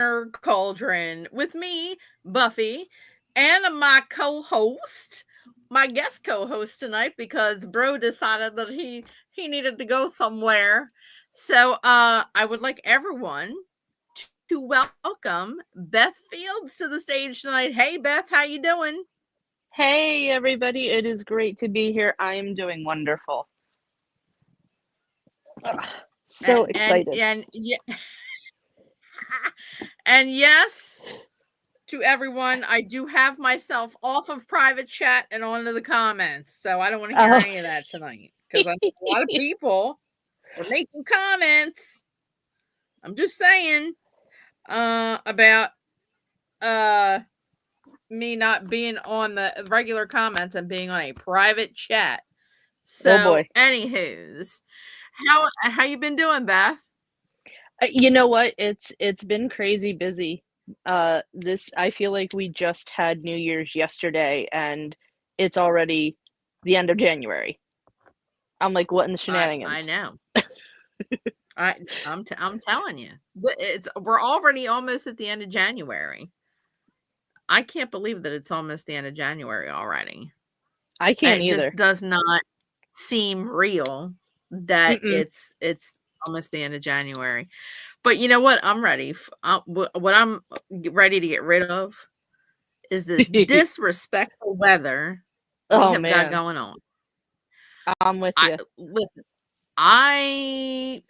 Cauldron with me, Buffy, and my co-host, my guest co-host tonight because Bro decided that he needed to go somewhere. So I would like everyone to welcome Beth Fields to the stage tonight. Hey Beth, how you doing? Hey everybody, it is great to be here. I am doing wonderful. Ugh, so excited. And yeah, and yes, to everyone, I do have myself off of private chat and onto the comments. So I don't want to hear Oh, any of that tonight because a lot of people were making comments. I'm just saying about me not being on the regular comments and being on a private chat. oh So, boy. anywho's, how you been doing, Beth? You know what? It's been crazy busy. This I feel like we just had New Year's yesterday and it's already the end of January. I'm like, what in the I shenanigans? know. I'm telling you, we're already almost at the end of January. I can't believe that it's almost the end of January already. I can't It just either. does not seem real that Mm-mm. it's almost the end of January. But you know what? I'm ready. What I'm ready to get rid of is this disrespectful weather we Oh have got man, going on. I'm with I you. listen. I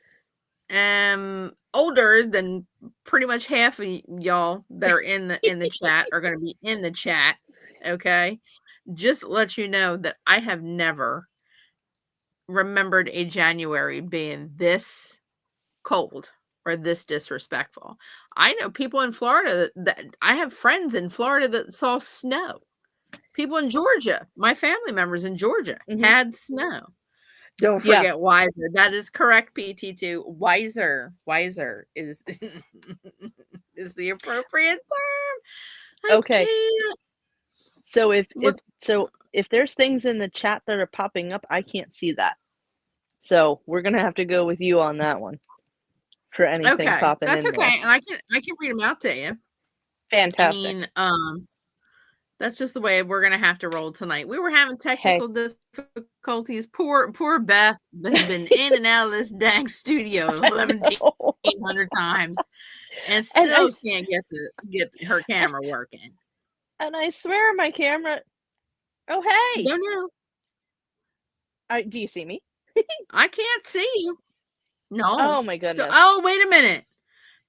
am older than pretty much half of y'all that are in the chat are going to be in the chat. Okay, just let you know that I have never remembered a January being this cold or this disrespectful. I know people in Florida that I have friends in Florida that saw snow. People in Georgia, my family members in Georgia Hmm. had snow. Don't Yeah. forget Wiser. That is correct, PT2. Wiser. Wiser is is the appropriate term. I Okay. can't. So if What? if so if there's things in the chat that are popping up, I can't see that. So we're gonna have to go with you on that one for anything Okay, popping that's in there. okay, and I can read them out to you. I Fantastic. mean, that's just the way we're gonna have to roll tonight. We were having Hey. technical difficulties. Poor Beth has been in and out of this dang studio I 1,100 times and and still can't get her I camera working. and I swear my camera. Oh hey, Don't know. do you see me? I can't see you. No. Oh my Still. goodness. Oh, wait a minute.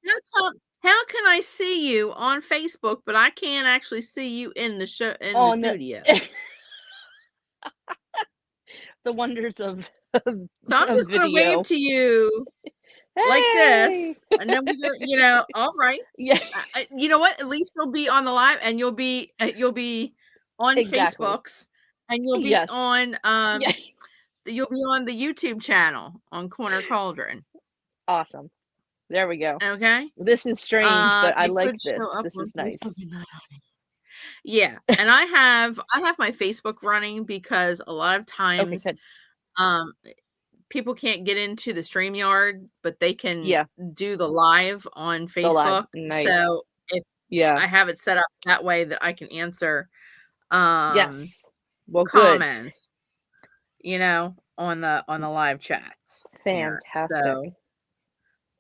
How come? How can I see you on Facebook, but I can't actually see you in the show in the On the studio? the wonders of So I'm of just gonna wave video. to you like Hey. this, and then we're gonna, all right. Yeah. You know what? At least you'll be on the live, and you'll be on Exactly. Facebooks, and Yes. Yeah. you'll be on the YouTube channel on Corner Cauldron. Awesome. There we go. Okay. This is strange, but I You like could show this. up This on is nice. Facebook and not. Yeah, and I have my Facebook running because a lot of Okay, times, good. um, people can't get into the StreamYard, but they can Yeah, do the live on the live. Facebook. Nice. So if Yeah. I have it set up that way that I can answer um Yes. Well, good. comments, on the live chats here. Fantastic. So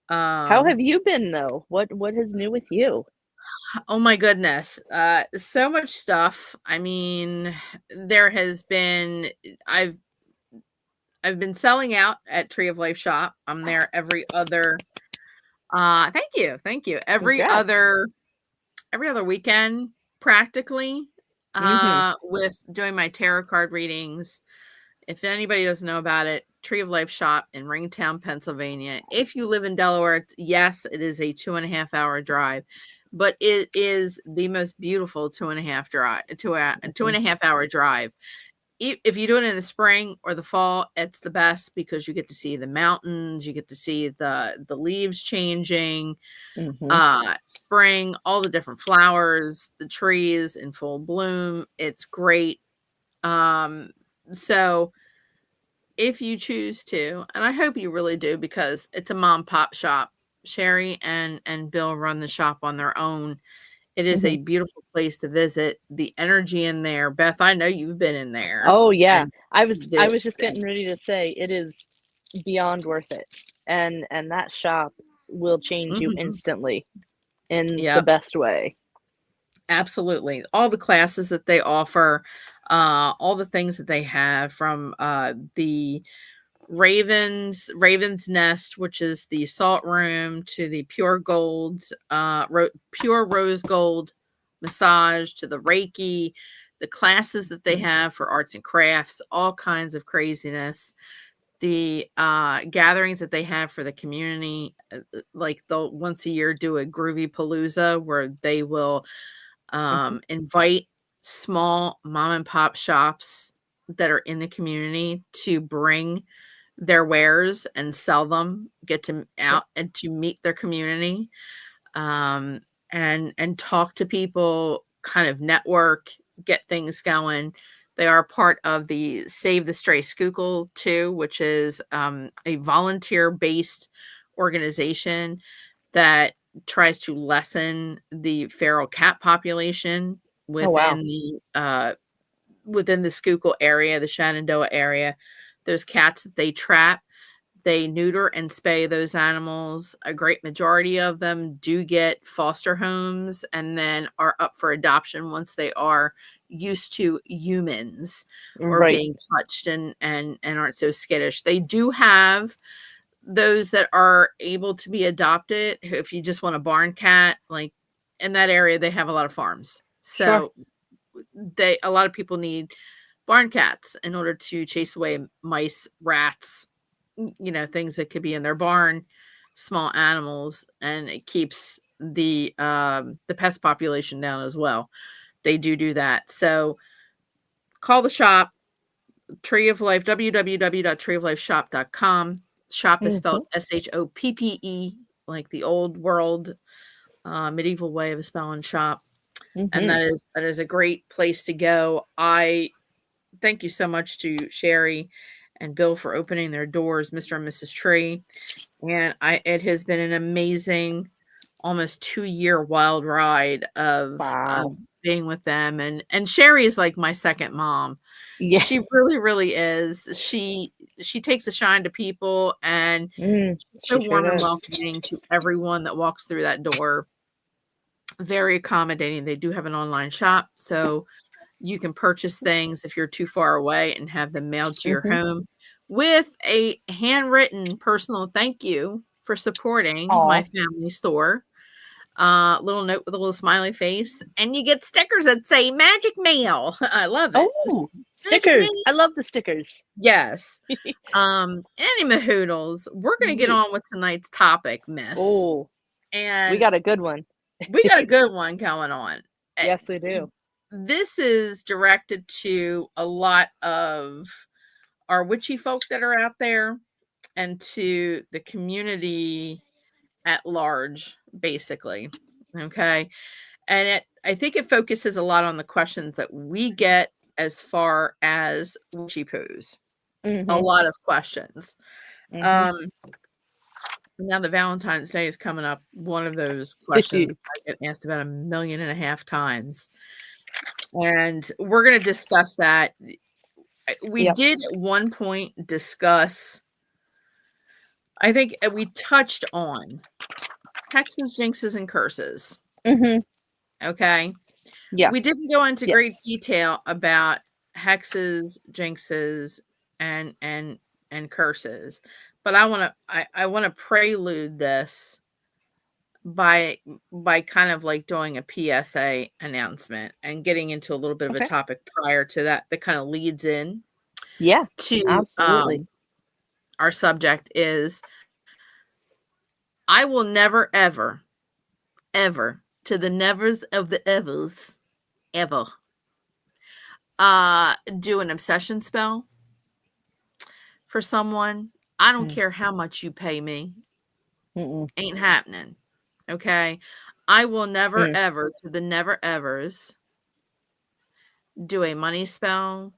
How um have you been though? What is new with you? oh my goodness. So much stuff. I mean, there has been I've been selling out at Tree of Life shop. I'm there every other thank you. Thank you. Congrats. Every other weekend practically Mhm. with doing my tarot card readings. If anybody doesn't know about it, Tree of Life shop in Ringtown, Pennsylvania. If you live in Delaware, yes, it is a 2.5 hour drive, but it is the most beautiful 2.5 hour drive. If you do it in the spring or the fall, it's the best because you get to see the mountains, you get to see the leaves changing, Mhm. spring, all the different flowers, the trees in full bloom. It's great. Um, so if you choose to, and I hope you really do because it's a mom pop shop. Sherry and Bill run the shop on their own. It is Mhm. a beautiful place to visit. The energy in there, Beth, I know you've been in there, Oh, yeah. and I the was just getting ready to say it is beyond worth it, and that shop will change you mhm, instantly in the yep, best way. absolutely. All the classes that they offer, all the things that they have from, the Raven's Nest, which is the salt room, to the pure gold, pure rose gold massage, to the Reiki, the classes that they have for arts and crafts, all kinds of craziness. The gatherings that they have for the community, like they'll once a year do a groovy palooza where they will Mhm. invite small mom and pop shops that are in the community to bring their wares and sell them, get to Yep. out and to meet their community, um, and talk to people, kind of network, get things going. They are part of the Save the Stray Schuylkill too, which is a volunteer-based organization that tries to lessen the feral cat population Oh, wow. within the Schuylkill area, the Shenandoah area. Those cats that they trap, they neuter and spay those animals. A great majority of them do get foster homes and then are up for adoption once they are used to humans or Right. being touched and aren't so skittish. They do have those that are able to be adopted. If you just want a barn cat, like in that area, they have a lot of farms. Sure. So they a lot of people need barn cats in order to chase away mice, rats, things that could be in their barn, small animals, and it keeps the pest population down as well. They do that. So call the shop, Tree of Life, www.treeoflifeshop.com. Shop is spelled Mhm. SHOPPE, like the old world medieval way of spelling shop. And Mhm. that is a great place to go. I thank you so much to Sherry and Bill for opening their doors, Mr. and Mrs. Tree. And it has been an amazing almost 2-year wild ride of Wow. being with them, and Sherry is like my second mom. Yeah. She really, really is. She takes a shine to people, and she's so She sure warm and does. welcoming to everyone that walks through that door. Very accommodating. They do have an online shop, so you can purchase things if you're too far away and have them mailed to your Mhm. home with a handwritten personal thank you for supporting Aw. my family store. Little note with a little smiley face, and you get stickers that say "Magic Mail." I love it. Oh, Magic stickers. Mail. I love the stickers. Yes. Anymahoodles, we're gonna get Ye on with tonight's topic, miss, Oh, we and got a good one. we got a good one going on. Eh, Yes, we do. this is directed to a lot of our witchy folk that are out there and to the community at large, basically. Okay. And I think it focuses a lot on the questions that we get as far as witchy poos. A Mhm. lot of questions. Mhm. Um, Now that Valentine's Day is coming up, one of those questions I get asked about 1.5 million times. And we're going to discuss that. We Yep. did at one point discuss, I think we touched on hexes, jinxes, and curses. Mhm. Okay. Yeah. We didn't go into great Yes. detail about hexes, jinxes, and curses, but I wanna prelude this by by kind of like doing a PSA announcement and getting into a little bit of a Okay. topic prior to that that kind of leads in Yeah. to Absolutely. our subject is I will never ever ever to the nevers of the evers ever do an obsession spell for someone. I don't Mm. care how much you pay me. Mm-mm. Ain't happening. Okay? I will never Mm. ever to the never evers do a money spell,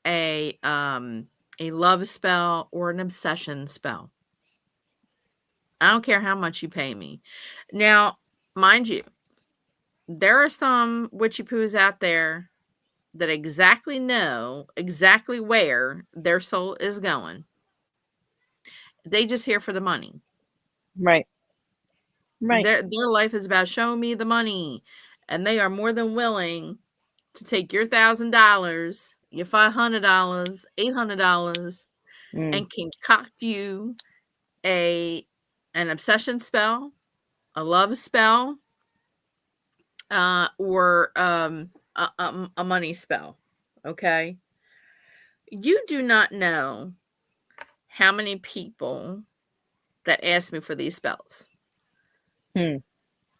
a love spell, or an obsession spell. I don't care how much you pay me. Now, mind you, there are some witchy poos out there that exactly know exactly where their soul is going. They just here for the money. Right. Right. Their life is about showing me the money, and they are more than willing to take your $1,000, your $500, $800, Mm. and concoct you a an obsession spell, a love spell, or a money spell. Okay, you do not know how many people that ask me for these spells. Hmm.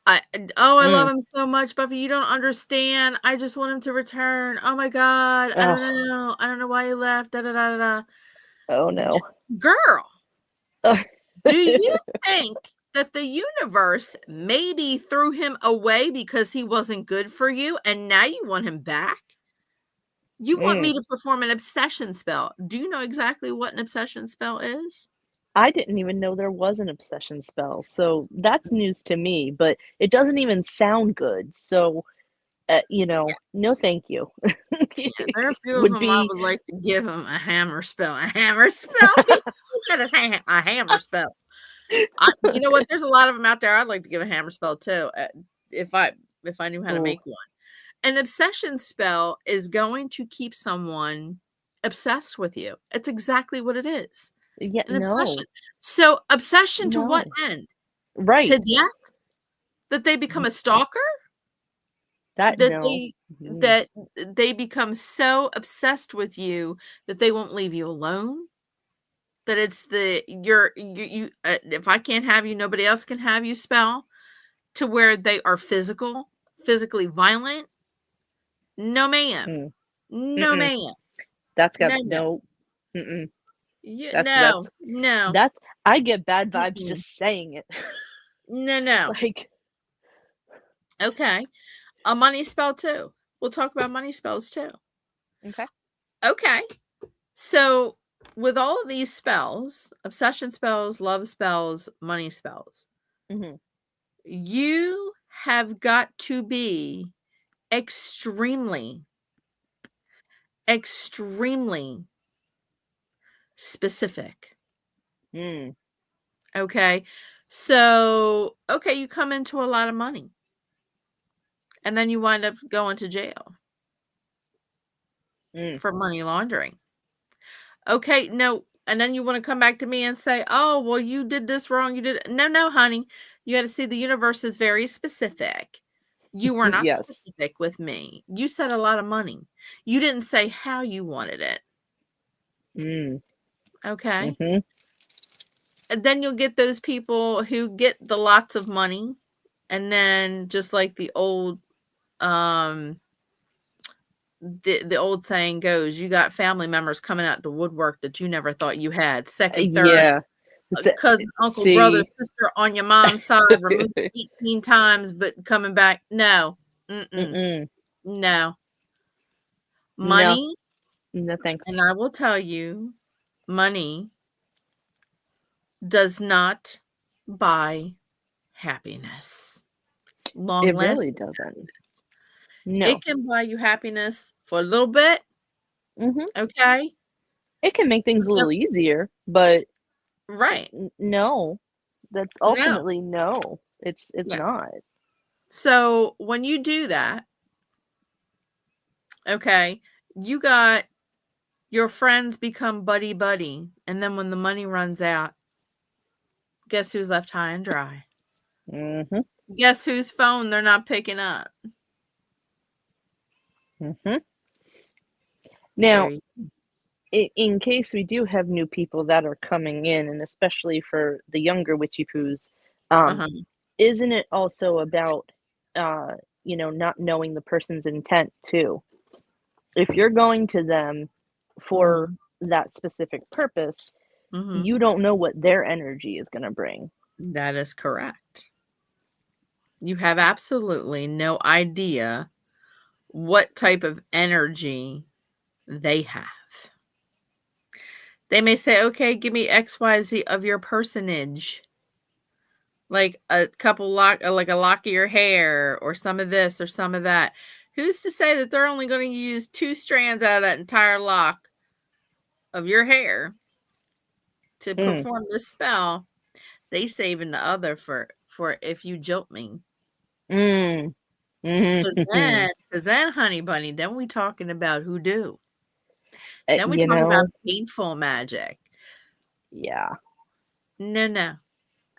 I I love Mm. him so much, Buffy. You don't understand. I just want him to return. Oh my god, I don't Oh. know. I don't know why he left. Da da da da. Oh no. Girl, Ugh. do you think that the universe maybe threw him away because he wasn't good for you, and now you want him back? You want Mm. me to perform an obsession spell. Do you know exactly what an obsession spell is? I didn't even know there was an obsession spell, so that's news to me, but it doesn't even sound good. So, no thank you. Yeah, there are a few of Would them I be would like to give him a hammer spell. A hammer spell? He said it's a hammer spell. You know what? There's a lot of them out there I'd like to give a hammer spell too, if I if I knew how to Ooh, make one. An obsession spell is going to keep someone obsessed with you. It's exactly what it is. yeah, An obsession. no, So, obsession to what no. end? To Right. death? That they become N a stalker? that That no. they Mm, that they become so obsessed with you that they won't leave you alone? That it's the if I can't have you, nobody else can have you spell? To where they are physically violent? No, ma'am. mm, No, mm-mm. ma'am. That's got No, no. no, mm-mm. You That's no, that's no, that's I get bad vibes mm-mm. just saying it. No, no. Like, Okay. A money spell too. We'll talk about money spells too. okay. Okay. So, with all of these spells, obsession spells, love spells, money spells, Mhm. you have got to be extremely, extremely specific. Mm, Okay. So, okay, you come into a lot of money and then you wind up going to jail mm. for money laundering. Okay, no. And then you want to come back to me and say, oh, well, you did this wrong. You did. No, no, honey. You got to see the universe is very specific. You were not Yes. specific with me. You said a lot of money. You didn't say how you wanted it. Mm, Okay. mhm. And then you'll get those people who get the lots of money. And then just like um the old saying goes, you got family members coming out the woodwork that you never thought you had. Second, third, Yeah. S cousin, uncle, brother, see. sister on your mom's side, removed 18 times, but coming back. No. Mm-mm. Mm-mm. No. No. Money, No, thanks. and I will tell you, money does not buy happiness. Long It really lasting doesn't. happiness. No. It can buy you happiness for a little bit, Mhm. okay? It can make things a Yep. little easier, but Right. no. That's No. ultimately no. It's Yeah. not. So when you do that, okay, you got your friends become buddy buddy, and then when the money runs out, guess who's left high and dry? Mhm. Guess whose phone they're not picking up? Mhm. There Now, you in case we do have new people that are coming in, and especially for the younger witchy poos, um, uh-huh. isn't it also about, not knowing the person's intent too? If you're going to them for Mhm. that specific purpose, Mhm. you don't know what their energy is gonna bring. That is correct. You have absolutely no idea what type of energy they have. They may say, "Okay, give me XYZ of your personage." like a couple like a lock of your hair or some of this or some of that. Who's to say that they're only going to use 2 strands out of that entire lock of your hair to Mm. perform this spell? They saving the other for if you jilt me. Mm. Mm-hmm. 'Cause then, honey bunny, then we talking about hoodoo. Then we You talking about know, painful magic. yeah. No, no.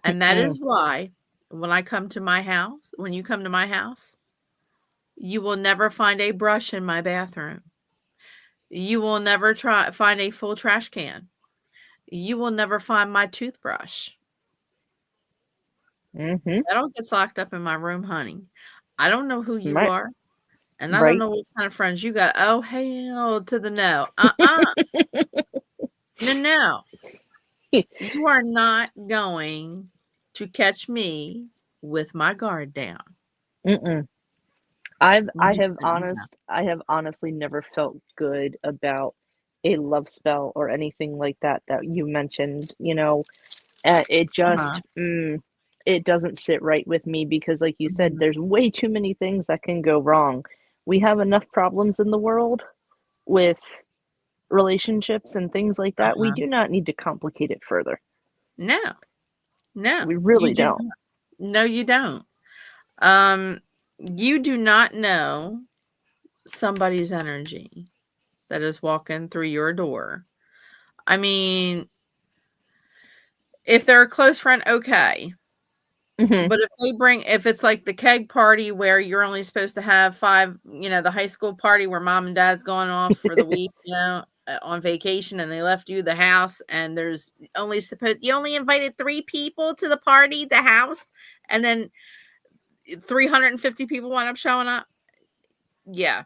And that Mm. is why when I come to my house, when you come to my house, you will never find a brush in my bathroom. You will never find a full trash can. You will never find my toothbrush. Mm-hmm. That all gets locked up in my room, honey. I don't know who you Smart. are, and I don't Right. know what kind of friends you got. Oh, hell to the no. Uh-uh. No, no. You are not going to catch me with my guard down. Mm-mm. No, no. I have honestly never felt good about a love spell or anything like that that you mentioned, you know. It Uh-huh. just it doesn't sit right with me because like you said, Mhm. there's way too many things that can go wrong. We have enough problems in the world with relationships and things like that. We Uh-huh. do not need to complicate it further. No, no, We you really do don't. not. No, you don't. Um, you do not know somebody's energy that is walking through your door. I mean, if they're a close friend, okay. Mhm. But if it's like the keg party where you're only supposed to have 5, the high school party where mom and dad's going off for the week, on vacation and they left you the house and there's only supposed you only invited 3 people to the party, the house, and then 350 people wind up showing up. Yeah,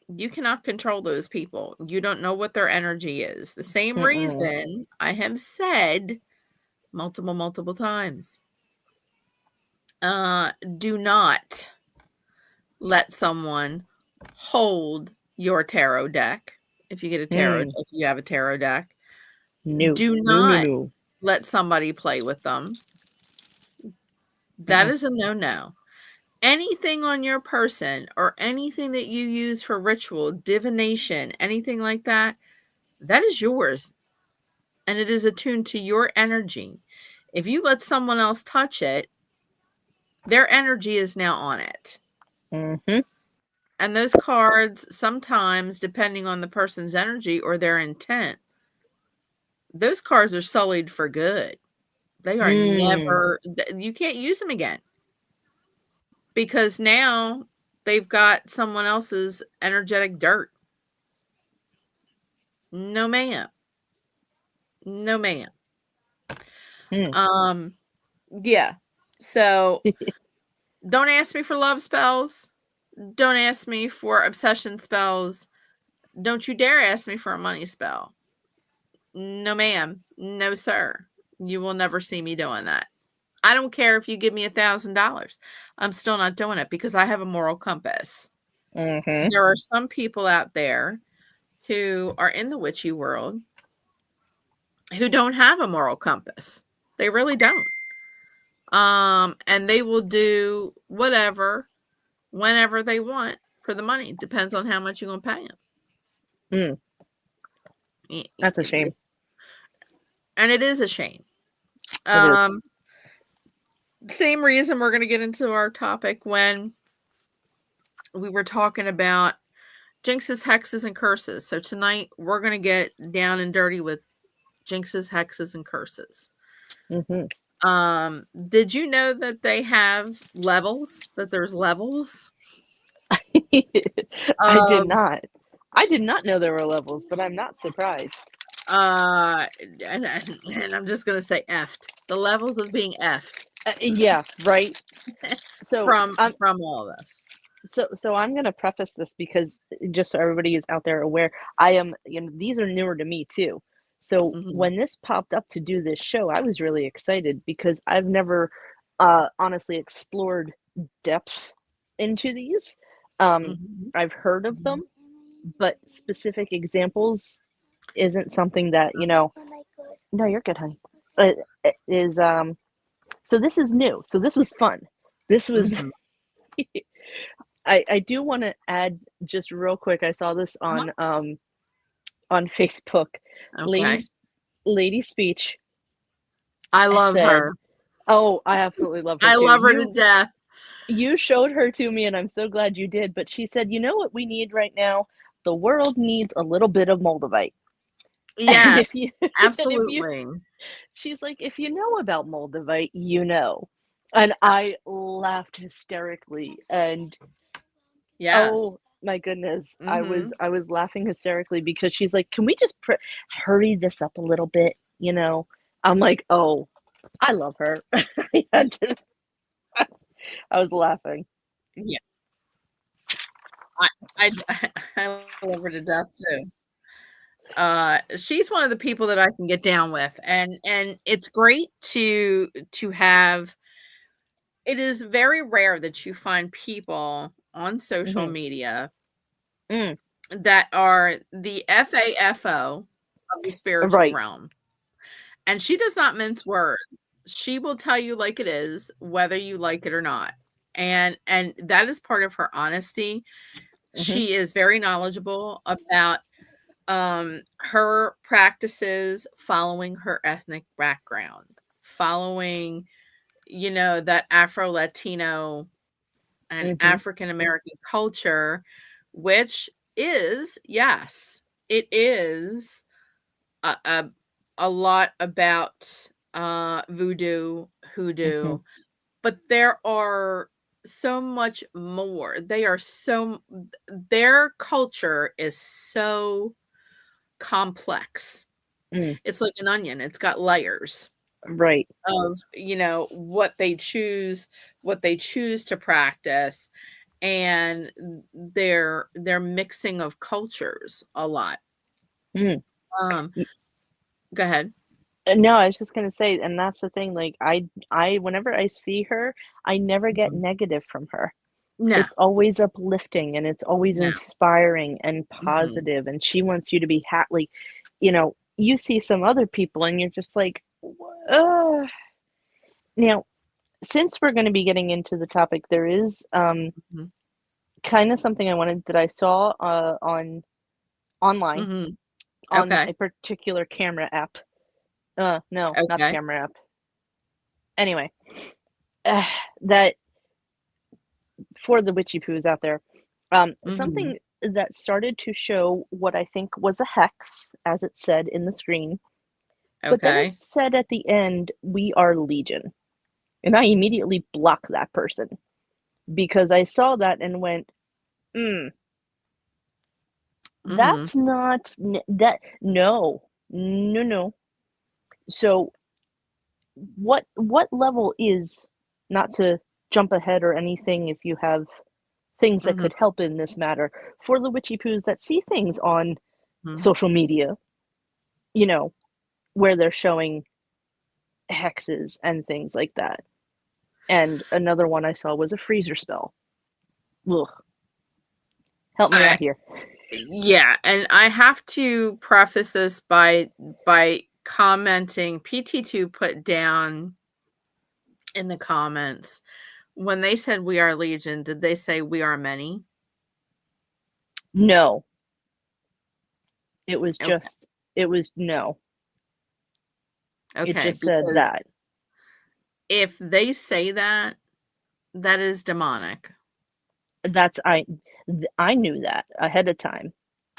you cannot control those people. You don't know what their energy is. The same Mm-mm. reason I have said multiple, multiple times, do not let someone hold your tarot deck. Mm. If you have a tarot deck, No. do No, no, not no. let somebody play with them. That Mm-mm. is a no-no. Anything on your person or anything that you use for ritual, divination, anything like that, that is yours and it is attuned to your energy. If you let someone else touch it, their energy is now on it. Mhm. And those cards, sometimes, depending on the person's energy or their intent, those cards are sullied for good. They are Mm. never, you can't use them again because now they've got someone else's energetic dirt. No, ma'am. No, ma'am. Mm. Um, yeah. So don't ask me for love spells. Don't ask me for obsession spells. Don't you dare ask me for a money spell. No, ma'am. No, sir. You will never see me doing that. I don't care if you give me $1,000. I'm still not doing it because I have a moral compass. Mhm. There are some people out there who are in the witchy world who don't have a moral compass. They really don't. And they will do whatever, whenever they want for the money. Depends on how much you're going to pay Mm. That's a them. shame. And it is a shame. It is. Um, Same reason we're going to get into our topic when we were talking about jinxes, hexes, and curses. So tonight we're going to get down and dirty with jinxes, hexes, and curses. Mhm. Did you know that they have levels? That there's levels? I did Um, not. I did not know there were levels, but I'm not surprised. uh, and I'm just gonna say effed. The levels of being effed Yeah, right. So, from all this. so I'm gonna preface this because just so everybody is out there aware, I am, these are newer to me too. So Hmm. when this popped up to do this show, I was really excited because I've never honestly explored depth into these. Um, Hmm. I've heard of Hmm. them, but specific examples isn't something that, no, you're good, honey. Is So this is new. So this was fun. This was Mhm. I do wanna add just real quick, I saw this Uh-huh. on Facebook. Okay. Ladies Lady Speech I love said, her. oh, I absolutely love her I too. love her to death. You showed her to me, and I'm so glad you did, but she said, "You know what we need right now? The world needs a little bit of Moldavite." And if Yes, you and if you absolutely. she's like, "If you know about Moldavite, you know." And Uh, I laughed hysterically, and yes. oh my goodness, Mhm. I was laughing hysterically because she's like, "Can we just hurry this up a little bit?" You know? I'm like, "Oh, I love her." I had to I was laughing. Yeah. I I I love her to death too. She's one of the people that I can get down with, and it's great to have it is very rare that you find people on social Mhm. media Mm. that are the FAFO of the spiritual Right. realm, and she does not mince words. She will tell you like it is, whether you like it or not, and that is part of her honesty. Mhm. She is very knowledgeable about her practices following her ethnic background, following, that Afro Latino and Mhm. African American culture, which is, yes, it is a, a, a lot about voodoo, hoodoo, Mhm. but there are so much more. Their culture is so complex. Mm. It's like an onion, it's got layers Right. of, what they choose to practice, and their mixing of cultures a lot. Mm. Um, Y go ahead. no, I was just gonna say, and that's the thing, like, I whenever I see her, I never get Mhm. negative from her. No, It's always uplifting, and it's always no. inspiring and Mhm, positive, and she wants you to be like, you see some other people and you're just like, "Ugh." Now, since we're gonna be getting into the topic, there is, mhm, kinda something I wanted that I saw, online mhm. on Okay, a particular camera app. No, not the okay. camera app. Anyway, uh, that for the witchy poos out there, Mhm. something that started to show what I think was a hex, as it said in the screen, but then it Okay. said at the end, "We are Legion." And I immediately blocked that person because I saw that and went, "Mm, Mhm, that's not that no, no, no." So what level is, not to jump ahead or anything if you have things that mhm, could help in this matter, for the witchy poos that see things on mhm. social media, you know, where they're showing hexes and things like that. And another one I saw was a freezer spell. Ugh, help me I out here. Yeah, and I have to preface this by commenting. PT2 put down in the comments, when they said "We are Legion," did they say "We are many"? No, it was Okay, just, it was no, it okay, just said because that. if they say that, that is demonic, That's I knew that ahead of time.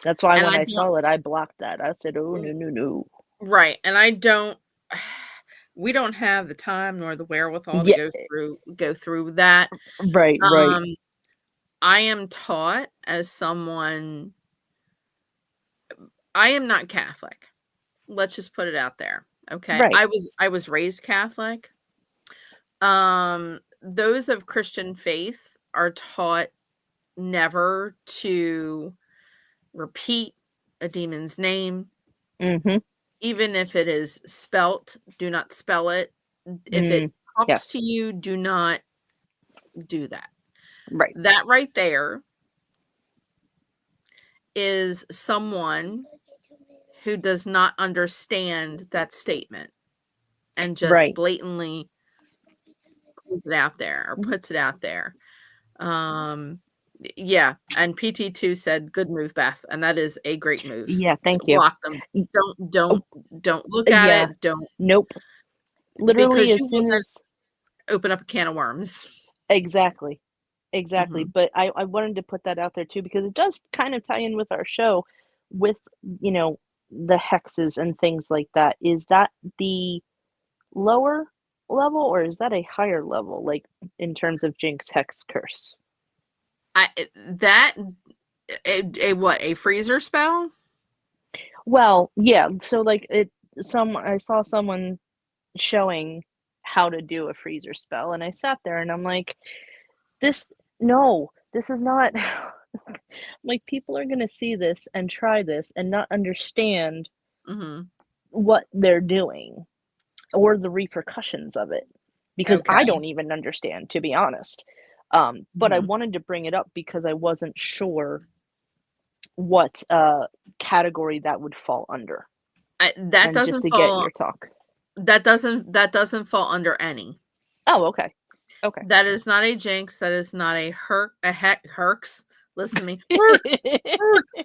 That's why and when I I don't saw it, I blocked that. I said, "Oh, no, no, no." right, and I don't we don't have the time nor the wherewithal to Yeah, go through that. right, right, Um, I am taught as someone I am not Catholic. Let's just put it out there, okay? right. I was raised Catholic. Those of Christian faith are taught never to repeat a demon's name, Mhm. even if it is spelt, do not spell it. If it Mm, talks to yes, you, do not do that. right, That right there is someone who does not understand that statement and just right. blatantly throws it out there or puts it out there. Um, yeah, and PT2 said, "Good move, Beth," and that is a great move. Yeah, D thank you. block them. Don't Oh, don't don't look at yeah. it, don't Nope. Literally, because as you will soon then as open up a can of worms. exactly. Exactly, Mhm. but I wanted to put that out there too because it does kind of tie in with our show with, you know, the hexes and things like that. Is that the lower level or is that a higher level, like, in terms of Jinx, Hex, Curse? That a what, a freezer spell? Well, yeah, so, like, I saw someone showing how to do a freezer spell, and I sat there and I'm like, "This no, this is not" like, people are gonna see this and try this and not understand Mhm. what they're doing or the repercussions of it, because I Okay. don't even understand, to be honest. But I Mhm. wanted to bring it up because I wasn't sure what, category that would fall under, That and just doesn't to get fall your talk. that doesn't fall under any. Oh, okay. Okay. That is not a jinx, that is not a heck herx. Listen to me. Herx! Herx!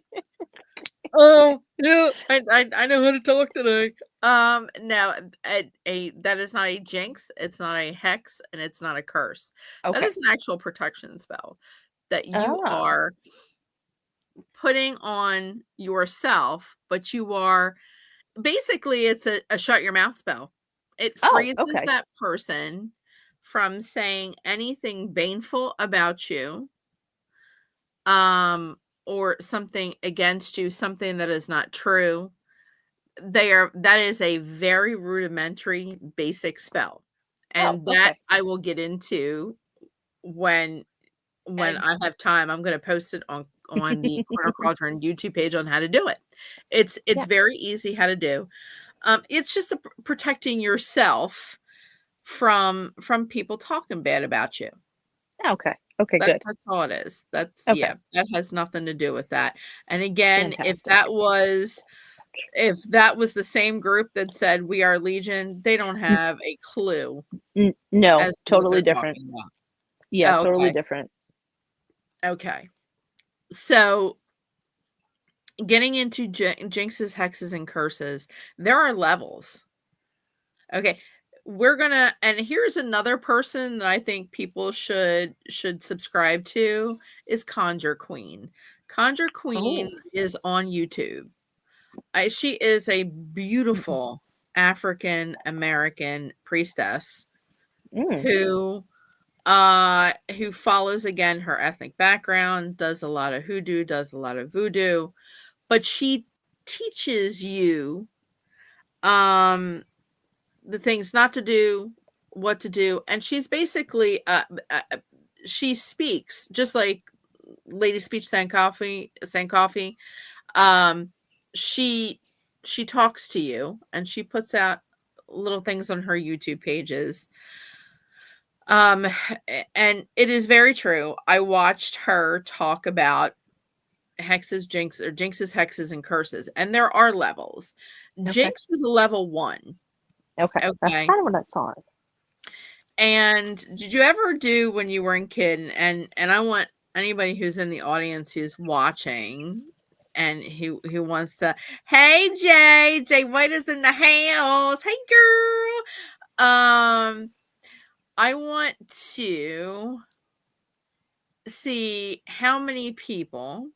Oh, yeah, I know how to talk today. No, that is not a jinx, it's not a hex, and it's not a curse. That Okay. is an actual protection spell that you Ah. are putting on yourself, but you are basically it's a shut your mouth spell. It Oh, freezes okay. that person from saying anything baneful about you, um, or something against you, something that is not true. That is a very rudimentary basic spell. Oh, And that okay. I will get into when And I have time. I'm gonna post it on the Corner Cauldron YouTube page on how to do it. It's yeah. very easy how to do. It's just protecting yourself from people talking bad about you. Okay. Okay, good. That's all it is. That's Okay. yeah, that has nothing to do with that. And again, Fantastic. if that was the same group that said we are Legion, they don't N have a clue no, as to what they're totally different. talking about. Yeah, Oh, totally okay. different. Okay. So getting into jinxes, hexes, and curses, there are levels. Okay. We're gonna and here's another person that I think people should subscribe to is Conjure Queen. Conjure Queen Oh. is on YouTube. She is a Mm, beautiful African American priestess mm, who follows again her ethnic background, does a lot of hoodoo, does a lot of voodoo, but she teaches you um the things not to do, what to do, and she's basically she speaks just like Lady Speech Sankofi. Um, she she talks to you and she puts out little things on her YouTube pages. Um, and it is very true. I watched her talk about jinxes, hexes, and curses, and there are levels. okay. Jinx is a level 1. Okay. That's Okay. kind of what I thought. And did you ever do when you were a kid and I want anybody who's in the audience who's watching and who wants to, hey Jay White is in the house. Hey girl. I want to see how many people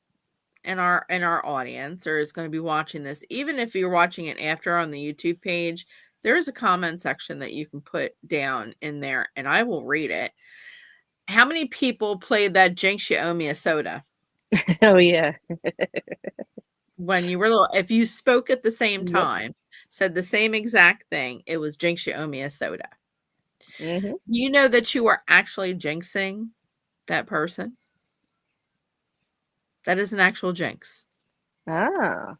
in our audience or is going to be watching this. Even if you're watching it after on the YouTube page, there is a comment section that you can put down in there and I will read it. How many people played that Jinx You Owe Me a Soda Oh, yeah. when you were little? If you spoke at the same Yep. time, said the same exact thing, it was Jinx You Owe Me a Soda. Mhm. You know that you are actually jinxing that person? That is an actual jinx. Ah,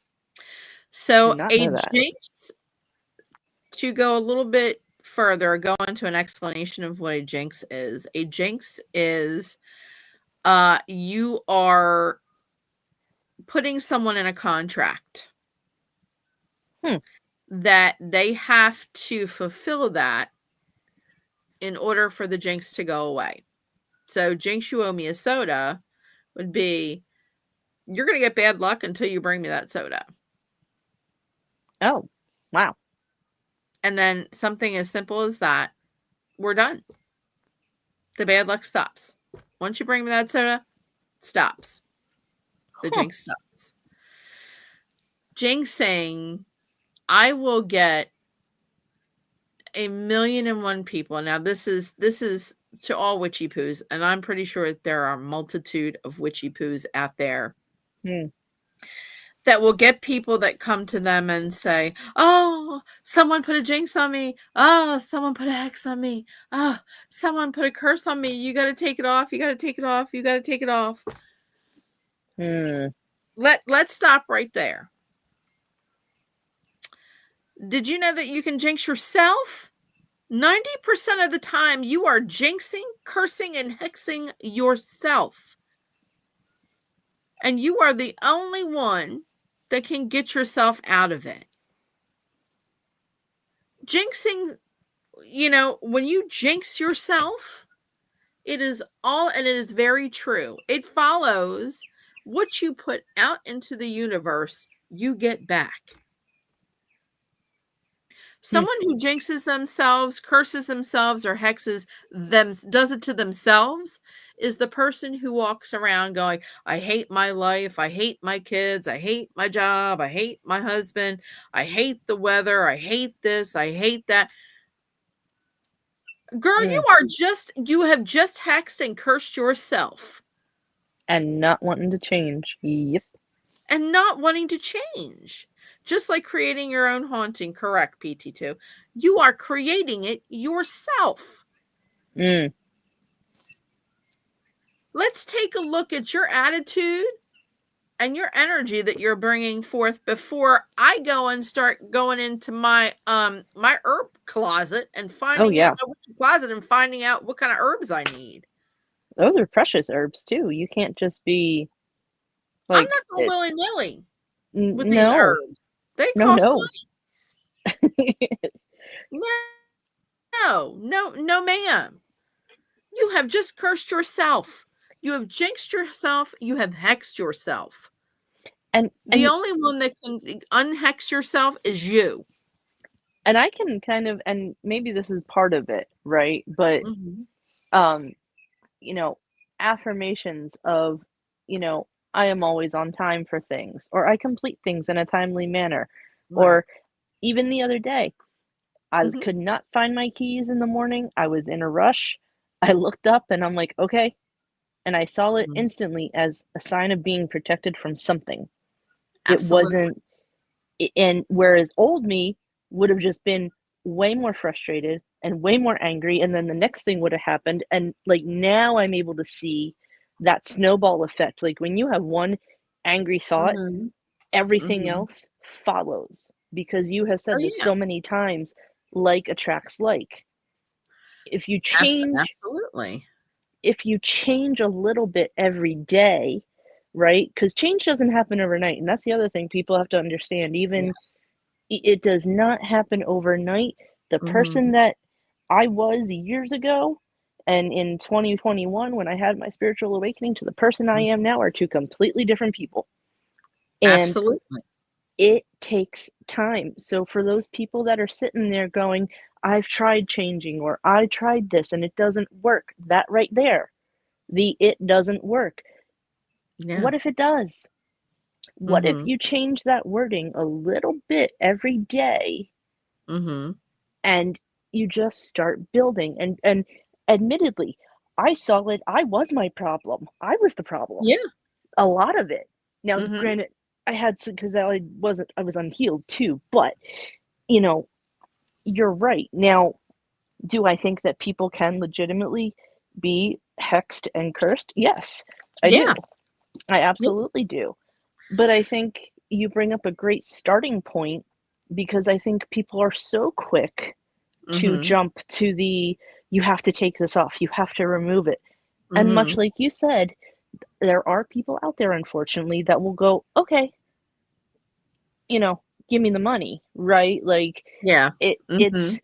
So did not a know that. jinx, to go a little bit further, go into an explanation of what a jinx is. A jinx is you are putting someone in a contract Hmm. that they have to fulfill that in order for the jinx to go away. So, Jinx, you owe me a soda would be, you're going to get bad luck until you bring me that soda. Oh, wow. And then something as simple as that, we're done. The bad luck stops. Once you bring me that soda, stops. The Huh. jinx stops. Jinxing, I will get 1,000,001 people. Now this is to all witchy poos, and I'm pretty sure that there are a multitude of witchy poos out there Hmm. that will get people that come to them and say, "Oh, someone put a jinx on me. Oh, someone put a hex on me. Oh, someone put a curse on me. You got to take it off. You got to take it off. You got to take it off." Hmm. Let's stop right there. Did you know that you can jinx yourself? 90% of the time, you are jinxing, cursing, and hexing yourself. And you are the only one that can get yourself out of it. Jinxing, when you jinx yourself, it is all, and it is very true. It follows what you put out into the universe, you get back. Hmm. Someone who jinxes themselves, curses themselves, or hexes them, does it to themselves, is the person who walks around going, "I hate my life. I hate my kids. I hate my job. I hate my husband. I hate the weather. I hate this. I hate that." Girl, Hmm. you have just hexed and cursed yourself And not wanting to change. Yep. and not wanting to change. Just like creating your own haunting, correct, PT2. You are creating it yourself. Hmm. Let's take a look at your attitude and your energy that you're bringing forth before I go and start going into my herb closet and Oh, finding out yeah. my witch closet and finding out what kind of herbs I need. Those are precious herbs too. You can't just be I'm like not going it. willy-nilly with these No, herbs. They no, cost no. money. No, no, no, ma'am. You have just cursed yourself. You have jinxed yourself. You have hexed yourself. and The and only one that can unhex yourself is you. and I can kind of, and maybe this is part of it, right? But Mhm. um, you know, affirmations of, you know, I am always on time for things, or I complete things in a timely manner, Right. or even the other day, I Mhm. could not find my keys in the morning. I was in a rush. I looked up and I'm like, okay. And I saw it Mhm. instantly as a sign of being protected from something. It Absolutely. wasn't, and whereas old me would have just been way more frustrated and way more angry. And then the next thing would have happened. And like now I'm able to see that snowball effect. Like when you have one angry thought, Mhm. everything Mhm. else follows because you have Oh, said this yeah. so many times, like attracts like. If you change Absolutely. if you change a little bit every day, right? Because change doesn't happen overnight, and that's the other thing people have to understand. Even Yes. it does not happen overnight. The person Mhm. that I was years ago and in 2021 when I had my spiritual awakening to the person I Mm. am now are two completely different people. And Absolutely. it takes time. So for those people that are sitting there going, I've tried changing or I tried this and it doesn't work, that right there, the it doesn't work. Yeah. What if it does? What if Mhm. you change that wording a little bit every day Mhm. and you just start building? And admittedly, I saw it. I was my problem. I was the problem. Yeah. A lot of it. Now, Mhm. granted, I had some because I was unhealed too. But you know, you're right. Now, do I think that people can legitimately be hexed and cursed? Yes, I do. Yeah. I Yeah. absolutely do. But I think you bring up a great starting point because I think people are so quick to Mhm. jump to the you have to take this off, you have to remove it. And much Mhm. like you said, there are people out there, unfortunately, that will go, okay, you know, give me the money, right? Like Yeah. it it's Mhm.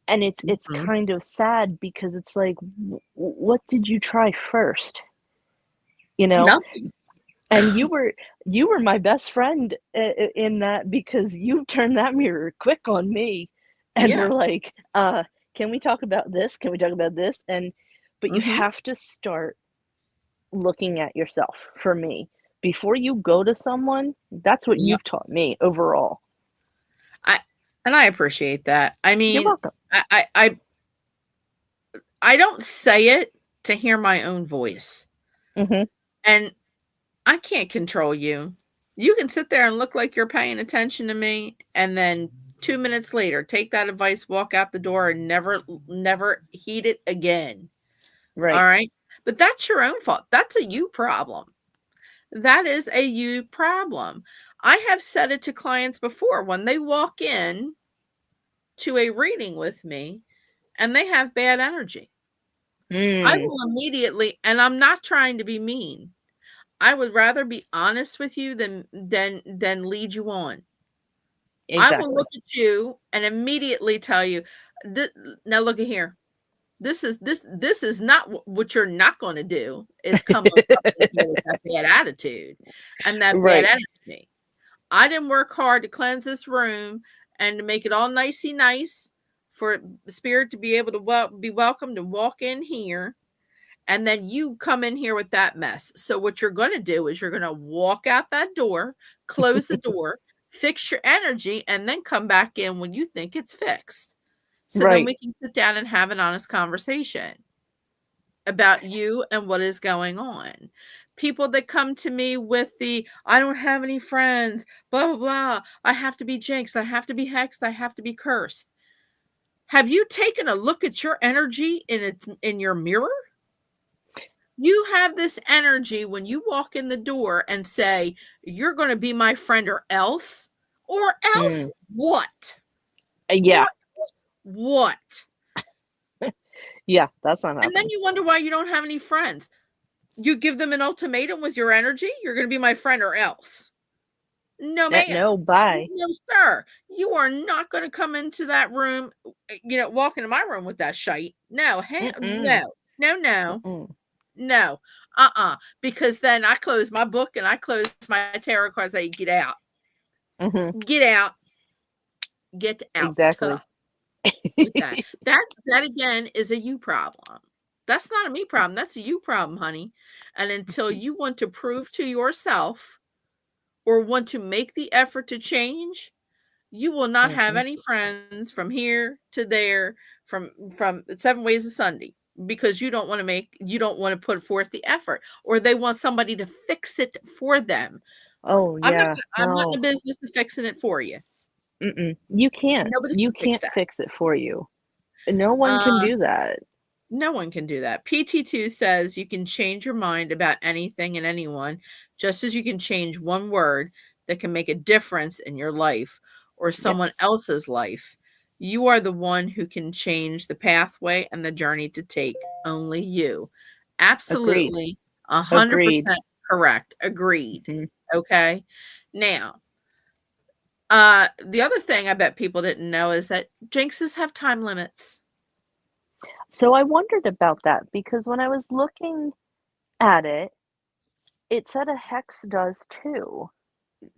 And it's Mhm. kind of sad because it's like, what did you try first? You know? Nothing. And you were my best friend in that because you turned that mirror quick on me and Yeah. were like, can we talk about this? Can we talk about this?" And but you Mhm. have to start looking at yourself for me. Before you go to someone, that's what Yep. you've taught me overall. I and I appreciate that. I You're mean, welcome. I I I I don't say it to hear my own voice, Mhm. and I can't control you. You can sit there and look like you're paying attention to me, and then 2 minutes later, take that advice, walk out the door, and never heed it again, Right. alright? But that's your own fault. That's a you problem. That is a you problem. I have said it to clients before when they walk in to a reading with me and they have bad energy. I Mm, will immediately, and I'm not trying to be mean. I would rather be honest with you than lead you on. I will exactly. look at you and immediately tell you, "Th now look at here. This is not what you're not gonna do, is come in here with that bad attitude and that bad Right. energy. I didn't work hard to cleanse this room and to make it all nicey nice for spirit to be able to be welcome to walk in here, and then you come in here with that mess. So what you're gonna do is you're gonna walk out that door, close the door, fix your energy, and then come back in when you think it's fixed. So then Right. we can sit down and have an honest conversation about you and what is going on. People that come to me with the, I don't have any friends, blah, blah, blah. I have to be jinxed. I have to be hexed. I have to be cursed. Have you taken a look at your energy in your mirror? You have this energy when you walk in the door and say, "You're gonna be my friend or else." Or else Mm. what? Yeah. Or else what? Yeah, that's not And then happening. you wonder why you don't have any friends. You give them an ultimatum with your energy, "You're gonna be my friend or else." No, ma'am. No, bye. No, sir. You are not gonna come into that room, walk into my room with that shite. No, Mm-mm. no. No, no. Mm-mm. No. Because then I close my book and I close my tarot cards, I say, "Get out. Mhm. Get out. Get out." Exactly. With that. That again is a you problem. That's not a me problem, that's a you problem, honey. And until you want to prove to yourself or want to make the effort to change, you will not have Mhm. any friends from here to there, from 7 ways of Sunday, because you don't wanna put forth the effort, or they want somebody to fix it for them. Oh, yeah. I'm not in No. the business of fixing it for you. Mm-mm. You can't. Nobody You can fix can't that. fix it for you. No one can Uh do that. No one can do that. PT2 says you can change your mind about anything and anyone, just as you can change one word that can make a difference in your life or someone Yes. else's life. You are the one who can change the pathway and the journey to take. Only you. Agreed. Absolutely Agreed. 100% correct. Agreed. Mhm. Okay. Now, the other thing I bet people didn't know is that jinxes have time limits. So I wondered about that because when I was looking at it, it said a hex does too.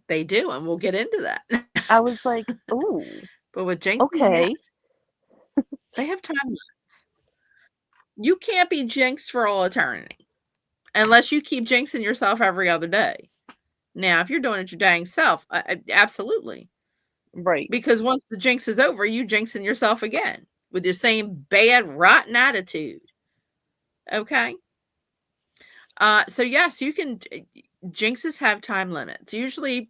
They do, and we'll get into that. I was like, "Ooh, But with jinxes, okay." yes, they have time limits. You can't be jinxed for all eternity unless you keep jinxing yourself every other day. Now, if you're doing it your dang self, absolutely. Right. Because once the jinx is over, you jinxing yourself again with your same bad, rotten attitude. Okay. So yes, you can. Jinxes have time limits. Usually,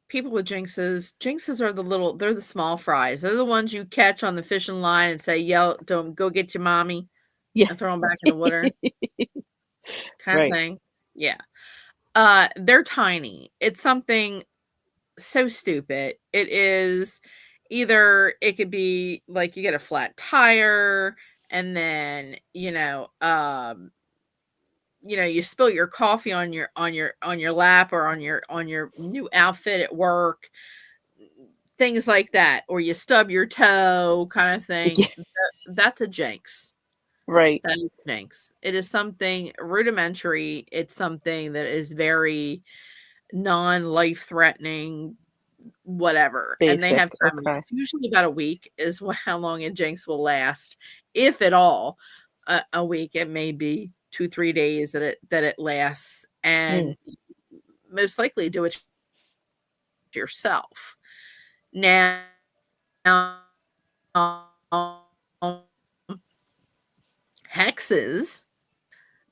people with jinxes are they're the small fries. They're the ones you catch on the fishing line and say, "Yo, don't go get your mommy," Yeah. and throw them back in the water. Kind of Right. thing. Yeah. They're tiny. It's something so stupid. It is either it could be like you get a flat tire and then, you spill your coffee on your lap or on your new outfit at work. things like that, or you stub your toe kind of thing. Yeah, That's a jinx. right. That is jinx. It is something rudimentary. It's something that is very non-life threatening, whatever. And they have Basic. time Okay. limits. Usually about a week is how long a jinx will last, if at all. A week. It may be 2, 3 days that it lasts, Mm, and most likely do it yourself. Now, hexes,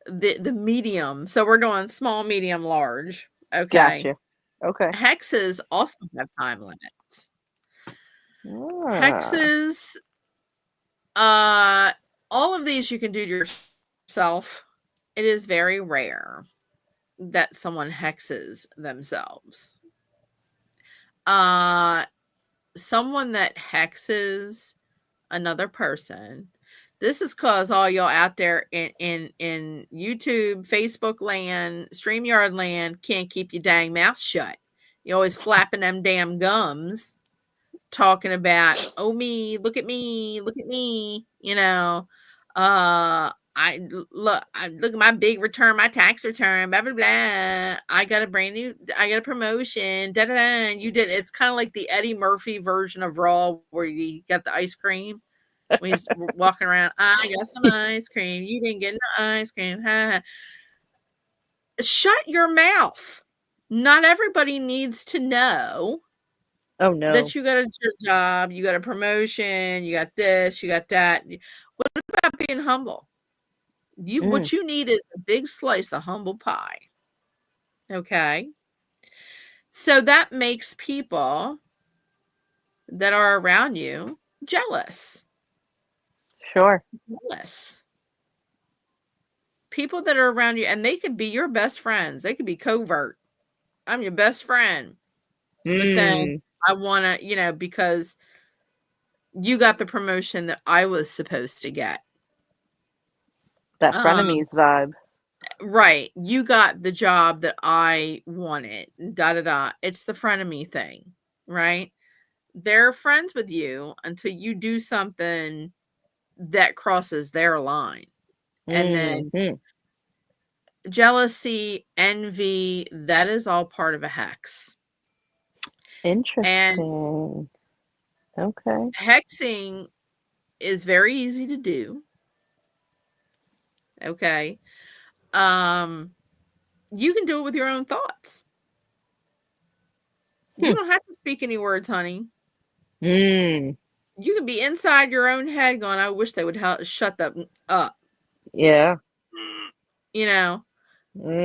the medium. So we're doing small, medium, large. Okay. gotcha. Okay. Hexes also have time limits. Ah, Hexes, uh, all of these you can do to yourself. It is very rare that someone hexes themselves. Uh, someone that hexes another person. This is cause all y'all out there in YouTube, Facebook land, StreamYard land can't keep your dang mouth shut. You always flapping them damn gums, talking about, oh me, look at me, I look at my big return, my tax return, blah blah blah. I got a promotion, da da da. And you did. It's kind of like the Eddie Murphy version of Raw, where you got the ice cream when he's walking around. I got some ice cream. You didn't get no ice cream. Ha, ha. Shut your mouth. Not everybody needs to know oh no. that you got a job, you got a promotion, you got this, you got that. What about being humble? Mm, What you need is a big slice of humble pie. Okay. So that makes people that are around you jealous. sure. Jealous. People that are around you, and they could be your best friends. They could be covert. I'm your best friend. But then Mm, I want to, because you got the promotion that I was supposed to get. that Um, frenemies vibe. right. You got the job that I wanted. Da da da. It's the frenemy thing, right? They're friends with you until you do something that crosses their line. And then Mm, jealousy, envy, that is all part of a hex. And interesting. Okay. hexing is very easy to do. Okay. Um, you can do it with your own thoughts. You Hmm. don't have to speak any words, honey. Mm, You can be inside your own head going, I wish they would shut that up, yeah. you know,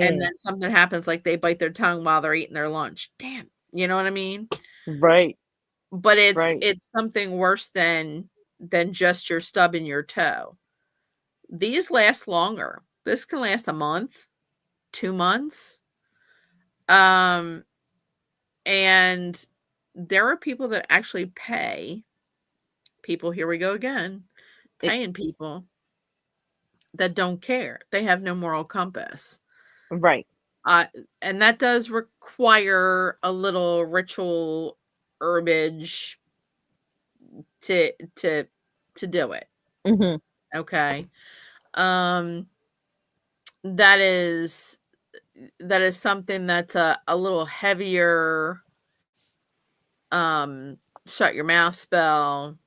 and Mm, then something happens like they bite their tongue while they're eating their lunch. Damn. You know what I mean? right. But Right. it's something worse than just your stub in your toe. These last longer. This can last a month, 2 months. Um, and there are people that actually pay people, here we go again, It, paying people that don't care. They have no moral compass. right. Uh, and that does require a little ritual herbage to to to do it. Hmm. Okay. Um that is that is something that's a little heavier, um shut your mouth spell,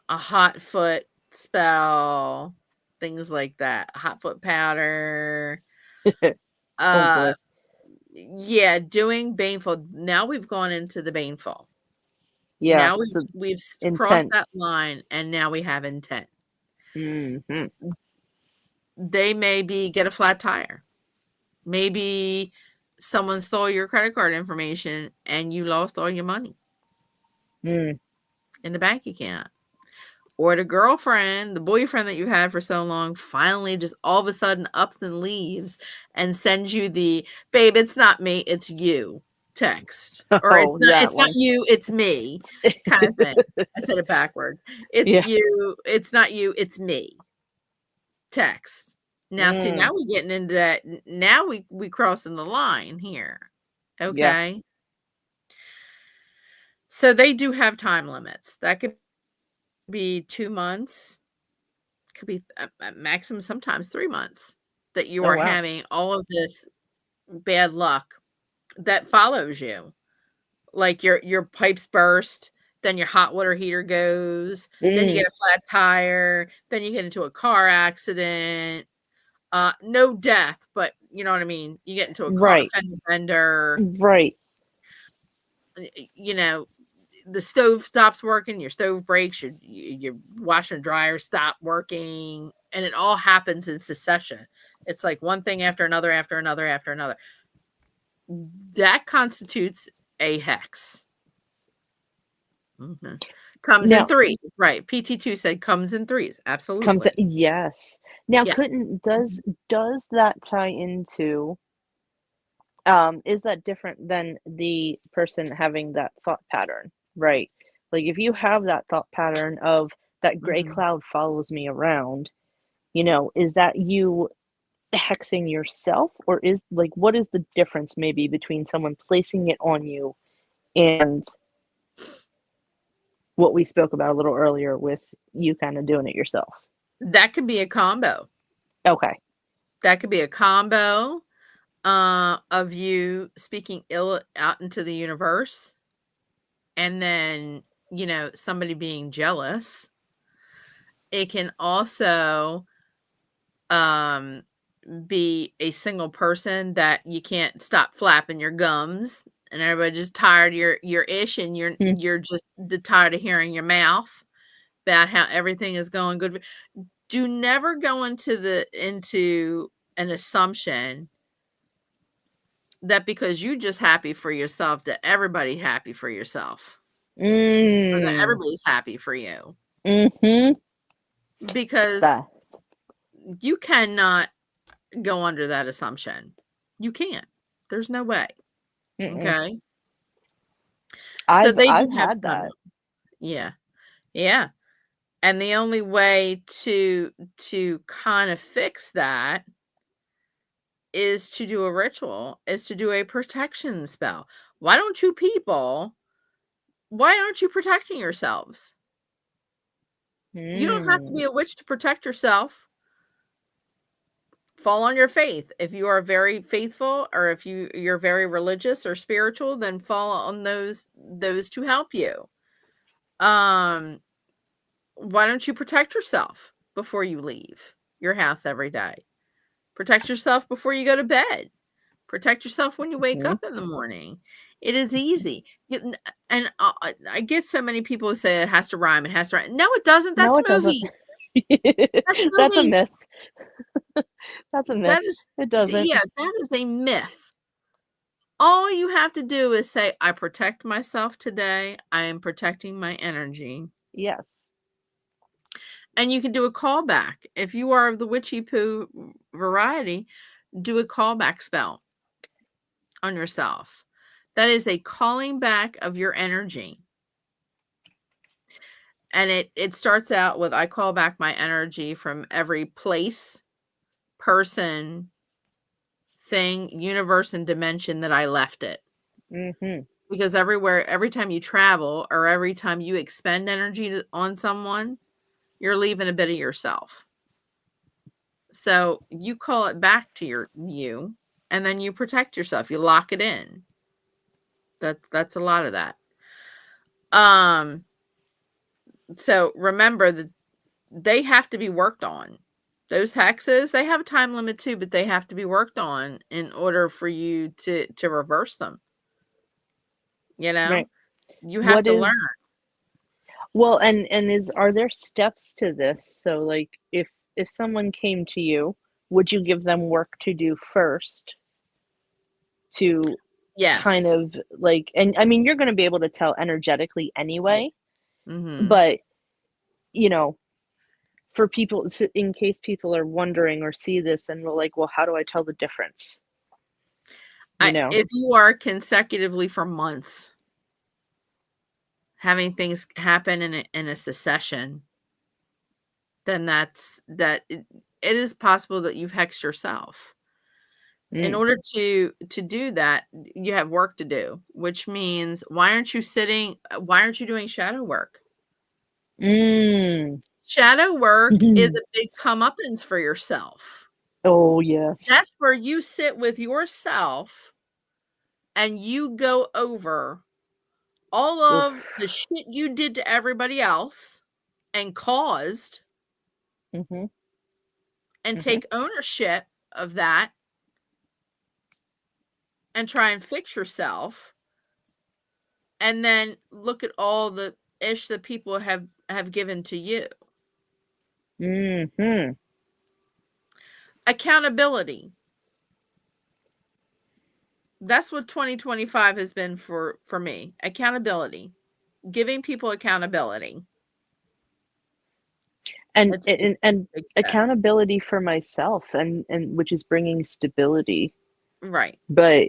a hot foot spell, things like that. Hot foot powder. Oh Uh boy. yeah, doing baneful. Now we've gone into the baneful. Yeah. Now So crossed intense. that line, and now we have intent. Hmm. They maybe get a flat tire. Maybe someone stole your credit card information and you lost all your money Mm, in the bank account. Or the girlfriend, the boyfriend that you had for so long finally just all of a sudden ups and leaves and sends you the babe, it's not me, it's you text. Or oh, that it's not one. you, it's me kind of thing. I said it backwards. It's Yeah. you, it's not you, it's me text. Now see, Mm, now we getting into that. Now we crossing the line here. yeah. Okay. So they do have time limits. That could be 2 months, could be at maximum sometimes 3 months that you Oh, are wow. having all of this bad luck that follows you. Like your pipes burst, then your hot water heater goes, then you Mm, get a flat tire, then you get into a car accident. No death, but you know what I mean? You get into a car right, fender bender, right. you know, the stove stops working, your stove breaks, your washer and dryer stop working, and it all happens in succession. It's like one thing after another, after another, after another. That constitutes a hex. Mhm. Comes in Now, threes, right? PT2 said comes in threes. comes Absolutely. yes. Now, Yeah. couldn't Mhm. does that tie into, is that different than the person having that thought pattern, right? Like, if you have that thought pattern of that gray Mhm. cloud follows me around, is that you hexing yourself, or is like, what is the difference maybe between someone placing it on you and what we spoke about a little earlier with you kind of doing it yourself? That could be a combo. Okay. That could be a combo, of you speaking ill out into the universe, and then, somebody being jealous. It can also, um, be a single person that you can't stop flapping your gums, and everybody's just tired, you're ish, and Mm, you're just tired of hearing your mouth about how everything is going good. Do never go into an assumption that because you just happy for yourself, that everybody happy for yourself, or that mm, everybody's happy for you, mhm. because That you cannot go under that assumption. You can't. There's no way. mm-mm. Okay. So I've they do I've have had time. that. Yeah. Yeah. And the only way to kind of fix that is to do a ritual, is to do a protection spell. Why don't you people why aren't you protecting yourselves? You don't have to Mm, be a witch to protect yourself. Fall on your faith. If you are very faithful, or if you're very religious or spiritual, then fall on those to help you. Um, why don't you protect yourself before you leave your house every day? Protect yourself before you go to bed. Protect yourself when you wake mhm. up in the morning. It is easy. And I get so many people who say it has to rhyme. It has to rhyme. No, it doesn't. No, That's it doesn't. movies. That's That's a movies. myth. That's a myth. That is, It doesn't. yeah, that is a myth. All you have to do is say, I protect myself today. I am protecting my energy. Yes. And you can do a callback. If you are of the witchy poo variety, do a callback spell on yourself. That is a calling back of your energy. And it starts out with, I call back my energy from every place, person, thing, universe, and dimension that I left it. Mhm. Because every time you travel, or every time you expend energy on someone, you're leaving a bit of yourself. So you call it back to you, and then you protect yourself. You lock it in. That's a lot of that. Um, so remember that they have to be worked on. Those hexes, they have a time limit too, but they have to be worked on in order for you to reverse them. You know, Right. you have What to learn. is well, and is are there steps to this? So, like, if someone came to you, would you give them work to do first to kind Yes. of like, and I mean, you're gonna be able to tell energetically Yeah. anyway, Mhm. but, you know, for people, in case people are wondering or see this and we're like, "Well, how do I tell the difference?" You know? If you are consecutively for months having things happen in a succession, then it is possible that you've hexed yourself. In Mm. order to do that, you have work to do, which means why aren't you doing shadow work? Mm. Shadow work is a big comeuppance for yourself. Oh, yes. That's where you sit with yourself and you go over all Oof. of the shit you did to everybody else and caused, Mhm, and mhm, take ownership of that and try and fix yourself, and then look at all the ish that people have given to you. mhm. Accountability. That's what 2025 has been for me. Accountability. Giving people accountability. And It's a big step. accountability for myself and which is bringing stability. Right. But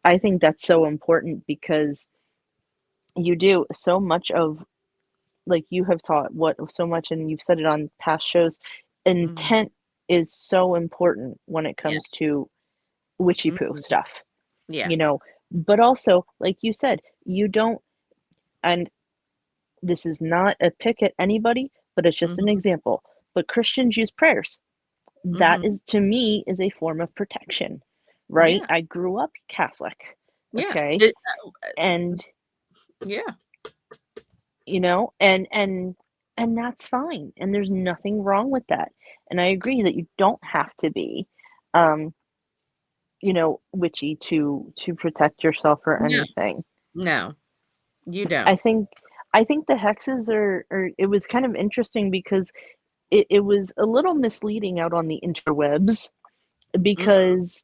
I think that's so important because you do so much of like you have taught what so much and you've said it on past shows, Mhm. intent is so important when it comes Yes. to witchy poo Mhm. stuff, Yeah. you know? But also, like you said, you don't and this is not a pick at anybody, but it's just an Mhm. example. But Christians use prayers. That Mhm. is to me is a form of protection, right? Yeah. I grew up Catholic, Yeah. okay? Did And yeah. and that's fine. And there's nothing wrong with that. And I agree that you don't have to be um, witchy to protect yourself or No. anything. No. You I don't. think I think the hexes are it was kind of interesting because it was a little misleading out on the interwebs Mhm. because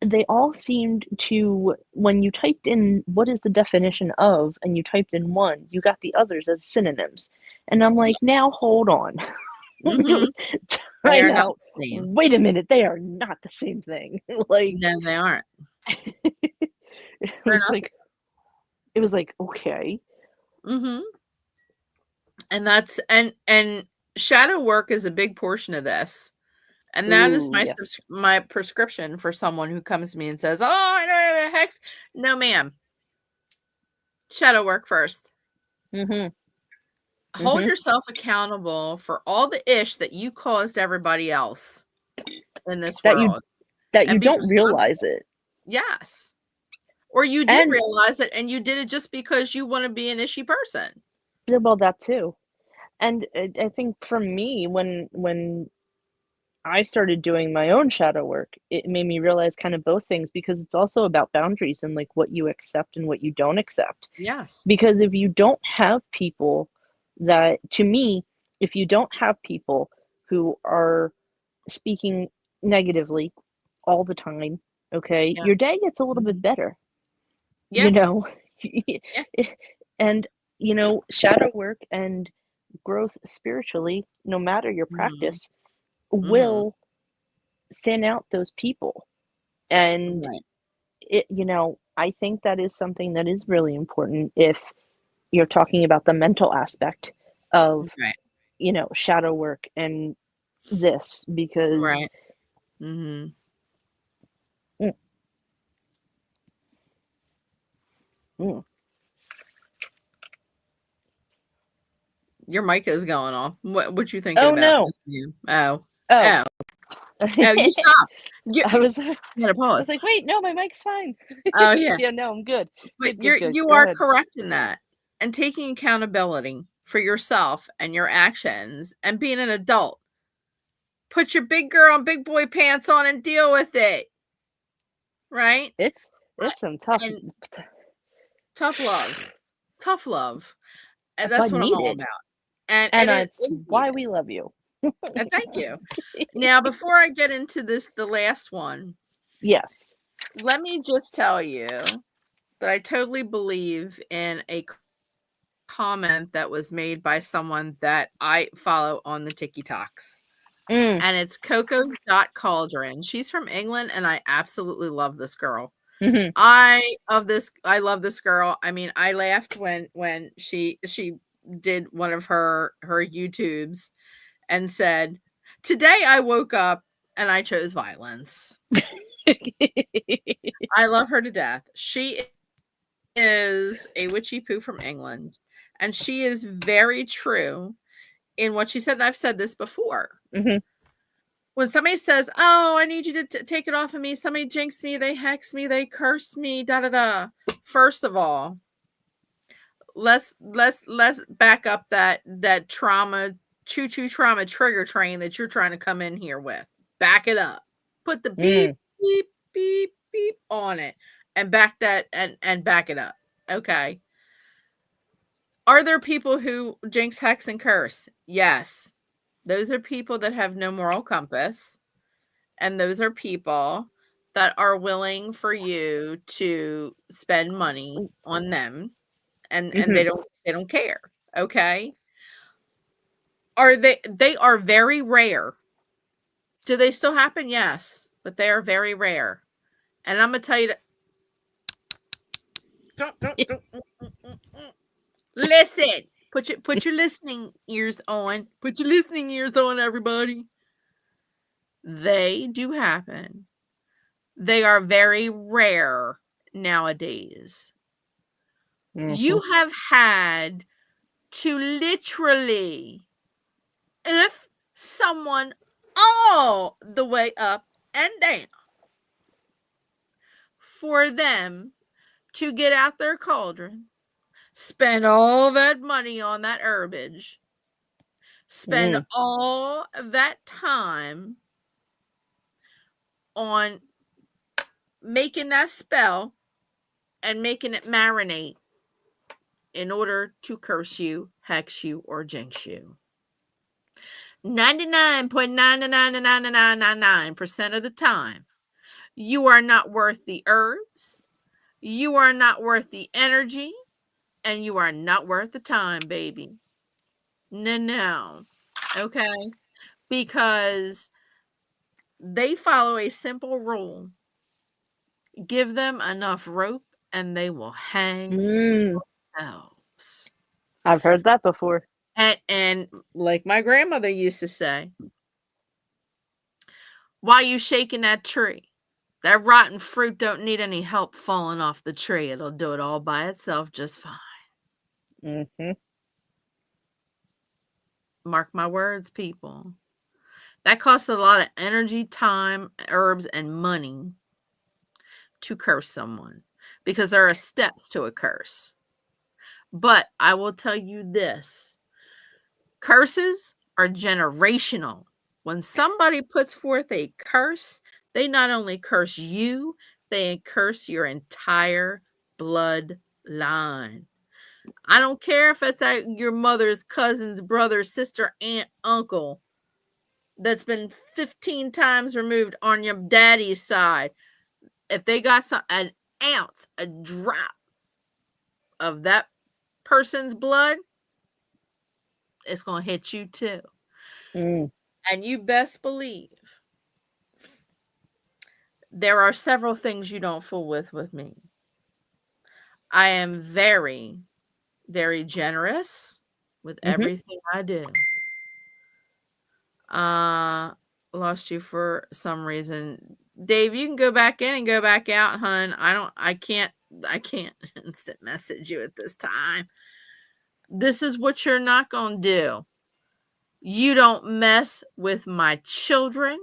they all seemed to when you typed in what is the definition of and you typed in one, you got the others as synonyms. And I'm Yeah. like, now hold on. Mhm. They Time are not out. the same. Wait a minute, they are not the same thing. Like No, they aren't. it They're was not the like it was like, okay. Mhm. And that's and shadow work is a big portion of this. And that is Ooh, yes. my prescription for someone who comes to me and says, "Oh, I know have a hex." No, ma'am. Shadow work first. Mhm. Hold Mhm. yourself accountable for all the ish that you caused everybody else in this That you world that you and be don't realize responsible. it. Yes. Or you did And realize it and you did it just because you wanna be an ishy person. yeah, well, that too. And I think for me, when I started doing my own shadow work, it made me realize kind of both things because it's also about boundaries and like what you accept and what you don't accept. Yes. Because if you don't have people that, to me, if you don't have people who are speaking negatively all the time, okay, Yeah. your day gets a little bit Mhm. better, you Yeah. know? Yeah. And, shadow work and growth spiritually, no matter your Mhm. practice, Mhm. will thin out those people. And Right. I think that is something that is really important if you're talking about the mental aspect of, Right. shadow work and this because Right. Mhm. mm, mm. Your mic is going off. What you thinking Oh about, no. Miss Ma'am? Oh. Oh. Oh. Oh, you I stop. You was I gotta pause. was like, wait, no, my mic's fine. Oh, yeah. Yeah, no, I'm good. But Good, good, good. you Go are ahead. correct in that, and taking accountability for yourself and your actions and being an adult. Put your big girl and big boy pants on and deal with it, right? It's I it's some tough and tough love. Tough love, and but that's what I'm all needed. about, and And it it's is why needed, we love you. and thank you. Now, before I get into the last one, Yes. let me just tell you that I totally believe in a comment that was made by someone that I follow on the TikToks. Mm, And it's Coco's dot Cauldron. She's from England, and I absolutely love this girl. mhm. I love this girl. I mean, I laughed when she did one of her YouTubes and said, "Today I woke up and I chose violence." I love her to death. She is a witchy poo from England, and she is very true in what she said, and I've said this before. Mhm. When somebody says, "Oh, I need you to take it off of me. Somebody jinxed me, they hexed me, they cursed me, da da da." First of all, let's back up that trauma choo-choo trauma trigger train that you're trying to come in here with. Back it up. Put the beep Mm. beep beep beep on it and back that and back it up. Okay. Are there people who jinx, hex, and curse? Yes. Those are people that have no moral compass, and those are people that are willing for you to spend money on them, and Mhm. they don't care. Okay? Are they are very rare. Do they still happen? Yes, but they are very rare. And I'm gonna tell you that don't listen. Put your listening ears on. Put your listening ears on, everybody. They do happen. They are very rare nowadays. You Mhm. have had to literally lift someone all the way up and down for them to get out their cauldron, spend all that money on that herbage, spend Mm. all that time on making that spell and making it marinate in order to curse you, hex you, or jinx you. 99.9999999% of the time, you are not worth the herbs, you are not worth the energy, and you are not worth the time, baby. No, no. Okay? Because they follow a simple rule. Give them enough rope and they will hang Mm. themselves. I've heard that before. And like my grandmother used to say, why you shaking that tree? That rotten fruit don't need any help falling off the tree. It'll do it all by itself just fine. Mhm. Mark my words, people. That costs a lot of energy, time, herbs, and money to curse someone because there are steps to a curse. But I will tell you this, curses are generational. When somebody puts forth a curse, they not only curse you, they curse your entire bloodline. I don't care if it's at your mother's cousin's brother, sister, aunt, uncle that's been 15 times removed on your daddy's side. If they got an ounce, a drop of that person's blood, it's going to hit you too. Mm. And you best believe there are several things you don't fool with me. I am very, very generous with Mhm. everything I do. Uh, lost you for some reason. Dave, you can go back in and go back out, hun. I can't instant message you at this time. This is what you're not going to do. You don't mess with my children.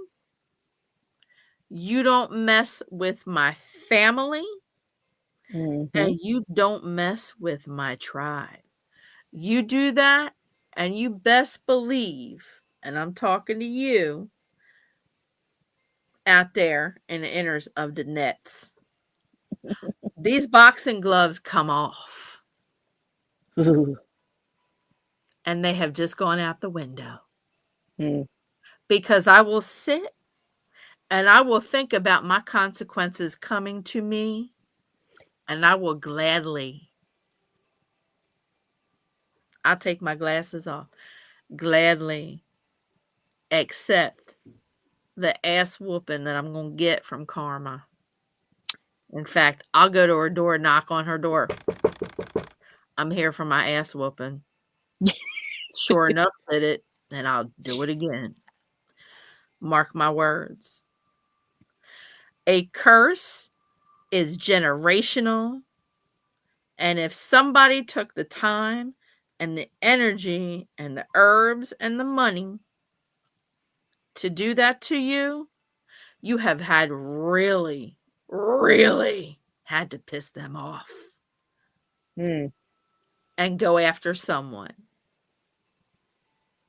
You don't mess with my family. Mhm. And you don't mess with my tribe. You do that, and you best believe, and I'm talking to you out there in the inners of the nets. These boxing gloves come off, Ooh. and they have just gone out the window Mm. because I will sit and I will think about my consequences coming to me, and I will gladly, I'll take my glasses off, gladly accept the ass whooping that I'm going to get from karma. In fact, I'll go to her door, knock on her door. I'm here for my ass whooping. Sure enough, did it, and I'll do it again. Mark my words. A curse is generational, and if somebody took the time and the energy and the herbs and the money to do that to you, you have had really, really had to piss them off Mm. and go after someone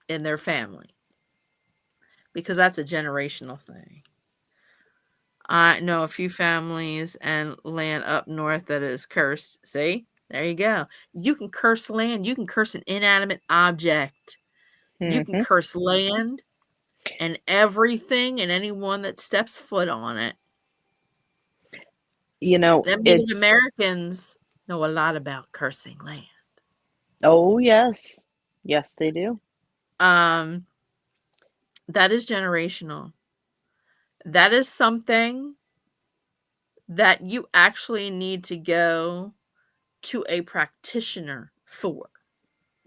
in their family because that's a generational thing. I know a few families and land up north that is cursed. See? There you go. You can curse land. You can curse an inanimate object. You can Mhm. curse land and everything and anyone that steps foot on it. You know, The Native it's Americans know a lot about cursing land. oh, yes. Yes, they do. Um, that is generational. That is something that you actually need to go to a practitioner for.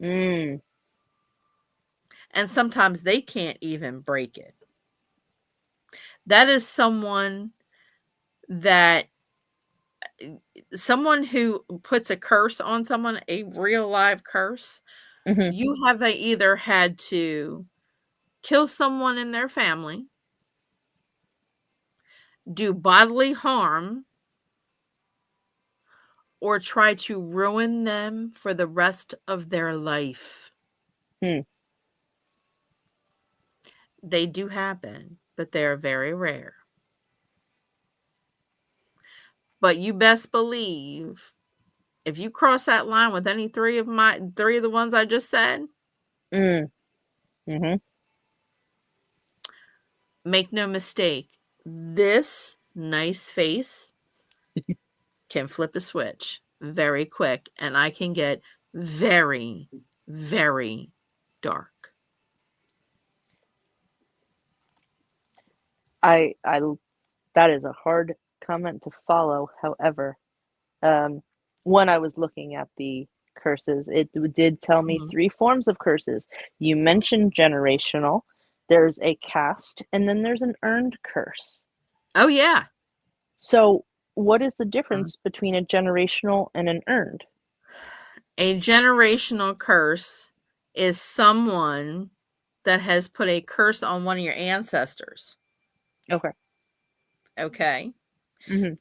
Mm. And sometimes they can't even break it. That is that someone who puts a curse on someone, a real live curse, Mhm. you have either had to kill someone in their family, do bodily harm, or try to ruin them for the rest of their life. Hmm. They do happen, but they are very rare. But you best believe if you cross that line with any three of the ones I just said, Mm. Mhm. make no mistake, this nice face can flip a switch very quick and I can get very, very dark. I that is a hard comment to follow. However, um, when I was looking at the curses, it did tell me Mhm. 3 forms of curses. You mentioned generational, there's a caste, and then there's an earned curse. Oh, yeah. So, what is the difference between a generational and an earned? A generational curse is someone that has put a curse on one of your ancestors. Okay. Okay. Mhm.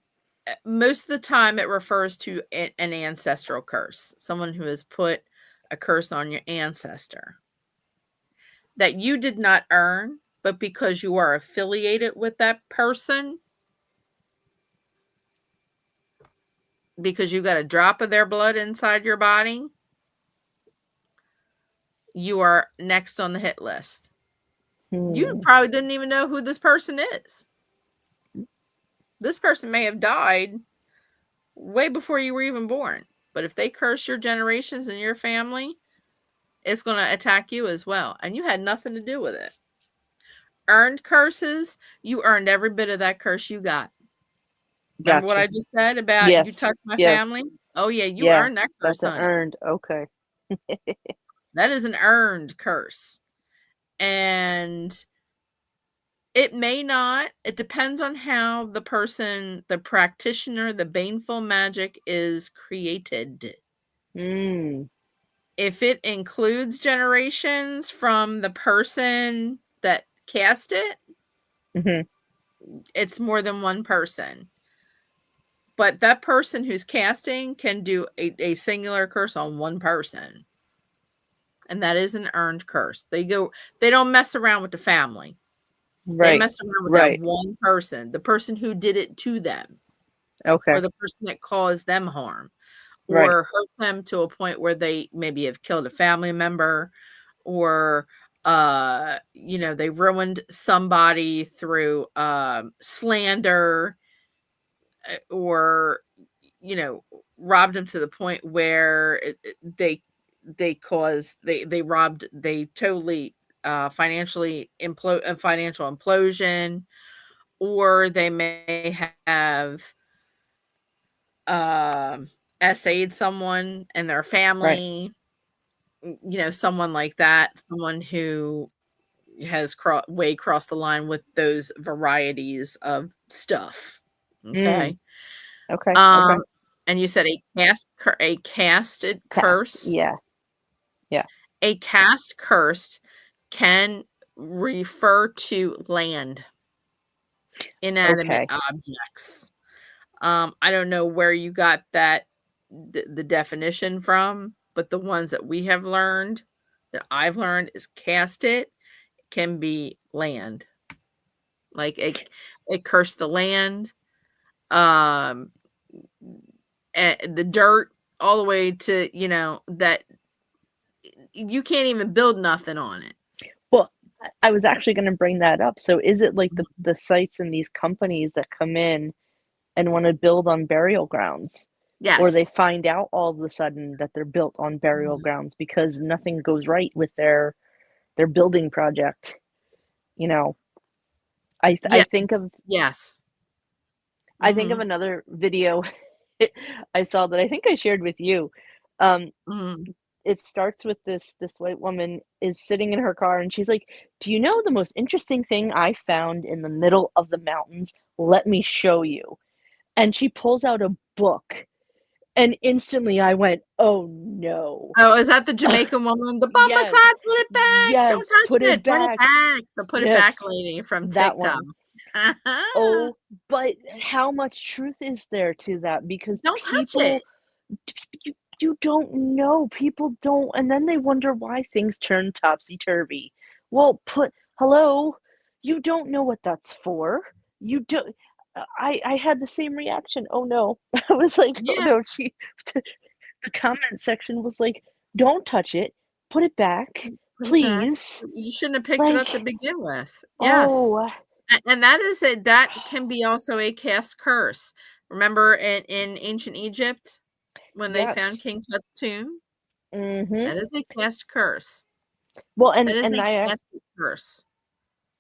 Most of the time, it refers to an ancestral curse, someone who has put a curse on your ancestor that you did not earn, but because you are affiliated with that person, because you got a drop of their blood inside your body, you are next on the hit list. You Hmm. probably didn't even know who this person is. This person may have died way before you were even born. But if they curse your generations and your family, it's going to attack you as well. And you had nothing to do with it. Earned curses, you earned every bit of that curse you got. Remember what Gotcha. I just said about you Yes. touched my Yes. family? Oh, yeah, you Yeah. earned that curse, That's an honey. earned. Okay. That is an earned curse. And it may not, it depends on how the person, the practitioner, the baneful magic is created. Mm. If it includes generations from the person that cast it, Mhm. it's more than one person. But that person who's casting can do a singular curse on one person. And that is an earned curse. They don't mess around with the family. They Right. mess around with that Right. one person, the person who did it to them, or Okay. the person that caused them harm, Right. or hurt them to a point where they maybe have killed a family member, or they ruined somebody through slander, or you know robbed them to the point where they totally financial implosion, or they may have um SA'd someone and their Right. family, someone like that, someone who, has way crossed the line with those varieties of stuff. Mm, Okay. okay, okay. Um, and you said a casted Cast. curse. Yeah, yeah. A cast curse can refer to land, inanimate Okay. objects. I don't know where you got that the definition from, but the ones that we have learned, that I've learned, is cast it can be land, like a curse the land, um, the dirt, all the way to that you can't even build nothing on it. Well, I was actually gonna bring that up. So is it like the sites and these companies that come in and wanna build on burial grounds, or they Yes. find out all of a sudden that they're built on burial Mhm. grounds because nothing goes right with their building project, you know? I th Yeah. Yes. I think of Mhm. another video I saw that I think I shared with you. Um, Mhm. it starts with this white woman is sitting in her car and she's like, "Do you know the most interesting thing I found in the middle of the mountains? Let me show you." And she pulls out a book, and instantly I went, "Oh no." Oh, is that the Jamaican woman? "The bomba Yes, clot, put it back! Don't yes, touch put it it! Put it back. back!" The "Put it back" Yes, lady from that TikTok. one. Oh, but how much truth is there to that? Because Don't touch it. people you you don't know, people don't and then they wonder why things turn topsy-turvy. Well, hello? You don't know what that's for. You don't I had the same reaction, "Oh, no." I was like, "Oh, Yeah, no." The comment section was like, "Don't touch it. Put it back, put it back. please." You shouldn't have picked it up to Like, begin with. Yes. oh, And that can be also a cast curse. Remember in ancient Egypt when they found yes. King Tut's tomb? Mhm. That is a cast curse. Well, That is a cast curse.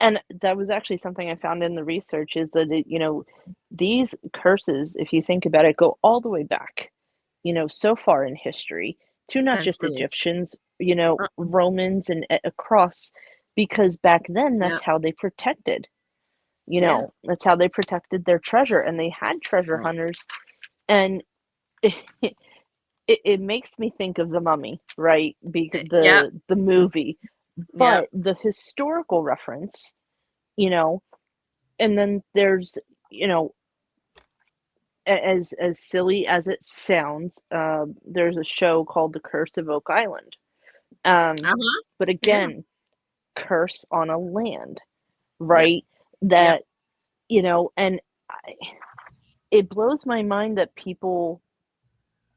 and that was actually something I found in the research is that these curses, if you think about it, go all the way back, so far in history to not just Centuries. Egyptians, Uh-uh. Romans and across, because back then Yeah, that's how they protected, yeah, that's how they protected their treasure and they had treasure right. hunters. And it, it makes me think of the mummy, right? Because Yep. the Mm, movie, yep. but the historical reference, you know, and then there's, you know, as silly as it sounds, there's a show called The Curse of Oak Island. Um, Uh-huh. but Yeah. again, curse on a land, Yep. right? Yep. That, and I, it blows my mind that people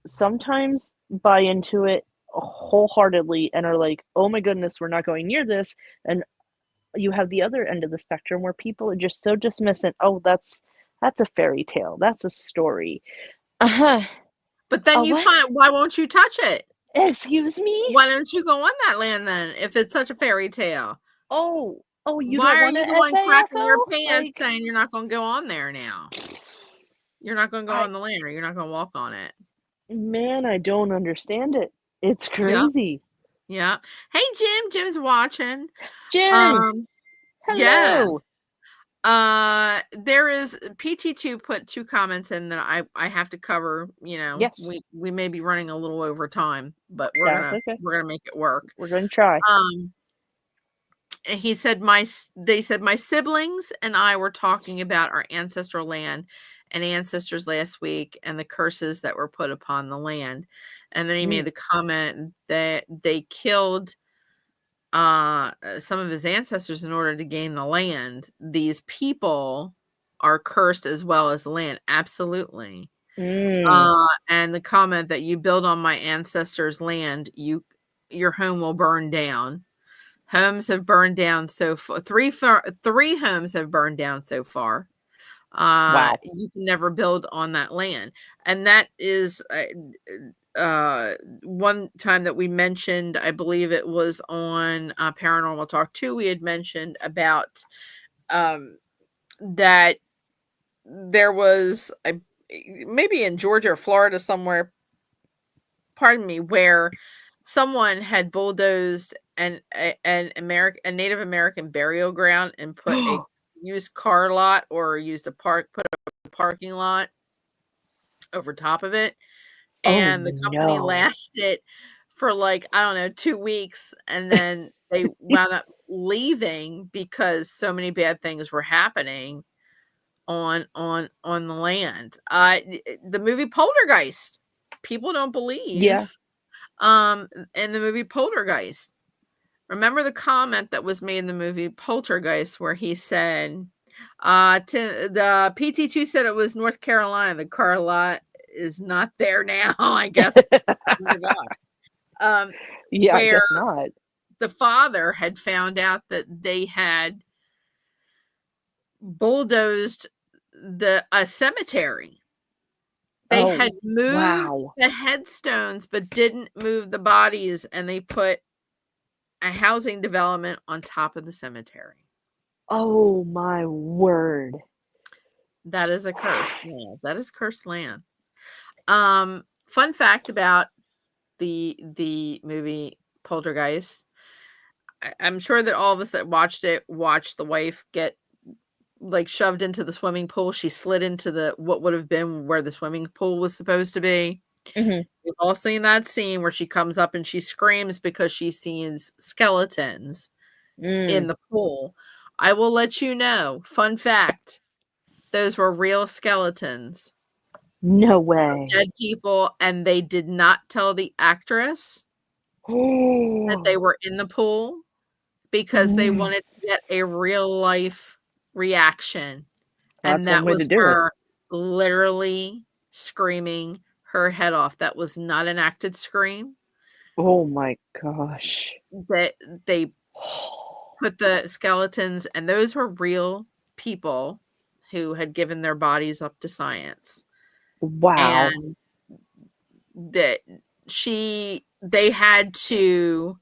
sometimes buy into it wholeheartedly and are like, "Oh my goodness, we're not going near this." And you have the other end of the spectrum where people are just so dismissive. "Oh, that's a fairy tale. That's a story." Uh-huh. But then A you what? find why won't you touch it? Excuse me? Why don't you go on that land then if it's such a fairy tale? Oh, you Why don't are want you a the one cracking your FAFO? pants Like, saying you're not gonna go on there now? You're not gonna go I on the land or you're not gonna walk on it. man, I don't understand it. It's Yep. crazy. Yep. Hey, Jim. Jim's watching. Jen, Um, yes. hello. There is PT2 put 2 comments in that I have to cover, Yes, we may be running a little over time, but that's okay. we're gonna make it work. We're gonna try. Um, and they said, "My siblings and I were talking about our ancestral land and ancestors last week and the curses that were put upon the land." And then he made Mm, the comment that they killed some of his ancestors in order to gain the land. These people are cursed as well as the land. Absolutely. mm. And the comment that you build on my ancestors' land, your home will burn down. Homes have burned down so far. Three homes have burned down so far. Wow. You can never build on that land, and that is one time that we mentioned. I believe it was on Paranormal Talk 2. We had mentioned about that there was maybe in Georgia or Florida somewhere. Pardon me, where someone had bulldozed a Native American burial ground and put a used car lot or used a put a parking lot over top of it, Oh, and the company no. lasted for, like, I don't know, 2 weeks, and then they wound up leaving because so many bad things were happening on the land. The movie Poltergeist, people don't Yeah. believe, in the movie Poltergeist. Remember the comment that was made in the movie Poltergeist where he said, to the PT2 said it was North Carolina, the car lot is not there now, I guess. Um, Yeah, I where guess not. the father had found out that they had bulldozed a cemetery. They had Oh, moved wow. the headstones, but didn't move the bodies, and they put a housing development on top of the cemetery. Oh, my word. That is a curse. Yeah, that is cursed land. Fun fact about the movie Poltergeist. I'm sure that all of us that watched it watched the wife get like shoved into the swimming pool. She slid into the what would have been where the swimming pool was supposed to be. Mhm. We've all seen that scene where she comes up and she screams because she sees skeletons in Mm. the pool. I will let you know, fun fact, those were real skeletons No of way. dead people, and they did not tell the actress that they Oh. were in the pool because they Mm. wanted to get a real life reaction, That's and one that way to was do it. her literally screaming her head off. That was not an acted scream. Oh my gosh. That they put the skeletons, and those were real people who had given their bodies up to science. Wow. And that they had to,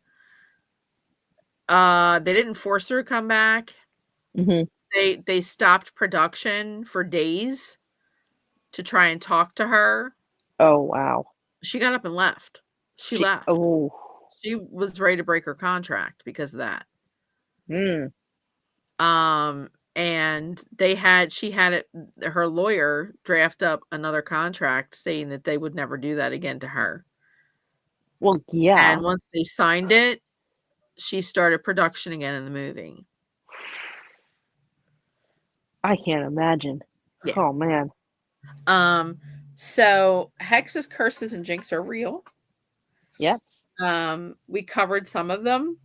they didn't force her to come back. Mhm. They stopped production for days to try and talk to her. Oh, wow. She got up and left. She She left. oh. She was ready to break her contract because of that. Mm. And she had her lawyer draft up another contract saying that they would never do that again to her. Well, yeah. And once they signed it, she started production again in the movie. I can't imagine. Yeah. Oh, man. Um, so hexes, curses, and jinx are real. Yep. We covered some of them,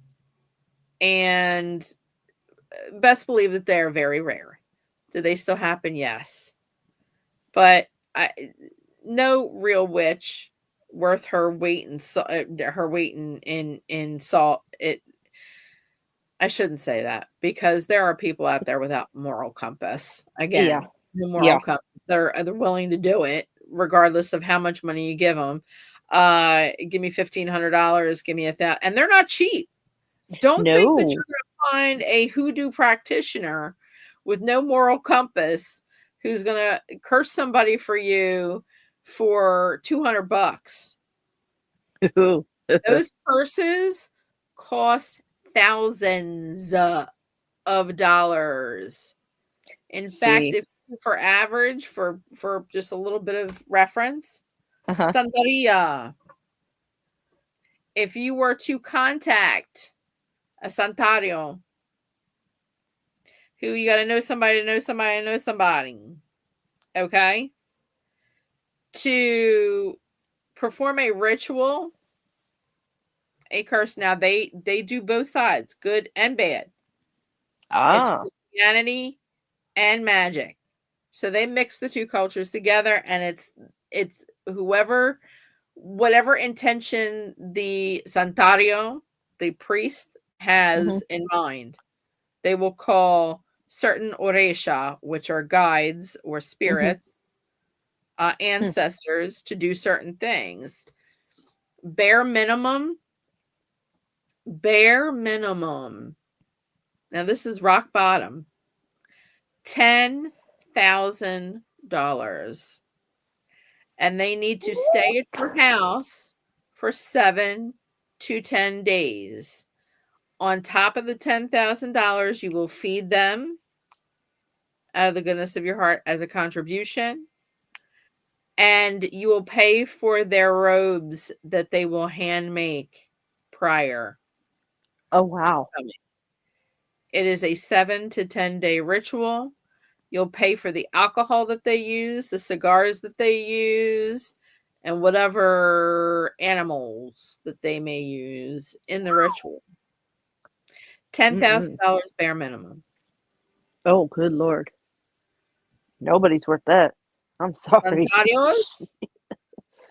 and best believe that they're very rare. Do they still happen? Yes. But no real witch worth her weight in in salt. I shouldn't say that because there are people out there without moral compass. Yeah. Again, no moral Yeah. compass. They're willing to do it regardless of how much money you give them. Give me $1,500. Give me and they're not cheap. Don't think that No. you're going to find a hoodoo practitioner with no moral compass who's going to curse somebody for you for $200. Those curses cost thousands of dollars. In fact, See. if for average, for just a little bit of reference, Uh-huh. Santeria, if you were to contact a Santario, who you got to know somebody to know somebody to know somebody, okay, to perform a ritual, a curse. Now they do both sides, good and bad. It's Ah. Christianity and magic. So they mix the two cultures together, and it's whatever intention the santario, the priest, Mhm. has in mind. They will call certain oresha, which are guides or Mhm. spirits, Hmm. ancestors, to do certain things. Bare minimum, bare minimum. Now this is rock bottom. $10,000, and they need to stay at What? your house for 7 to 10 days. On top of the $10,000, you will feed them out of the goodness of your heart as a contribution, and you will pay for their robes that they will hand make prior Oh, to wow. coming. It is a 7 to 10 day ritual. You'll pay for the alcohol that they use, the cigars that they use, and whatever animals that they may use in the ritual. Mm-mm. $10,000 bare minimum. Oh, good Lord. Nobody's worth that. I'm sorry. Santarios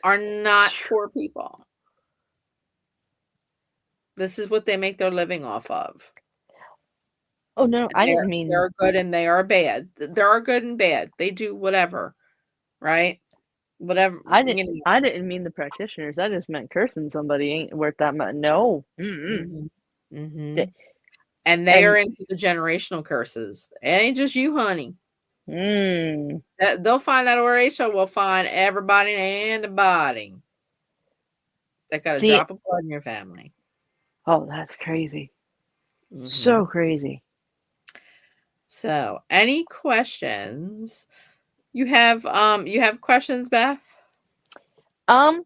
are not poor people. This is what they make their living off of. Oh, no, And I didn't mean they're good and they are bad. There are good and bad. They do whatever, right? Whatever, you know. I didn't mean the practitioners. I just meant cursing somebody ain't worth that much. No. Mm-mm. Mhm. Th Mhm. And they are and into the generational curses. It ain't just you, honey. mm, They'll find that Horatio will find everybody and the body that got a see, drop of blood in your family. oh, that's crazy. So Mhm. crazy. So, any questions? You have questions, Beth? Um,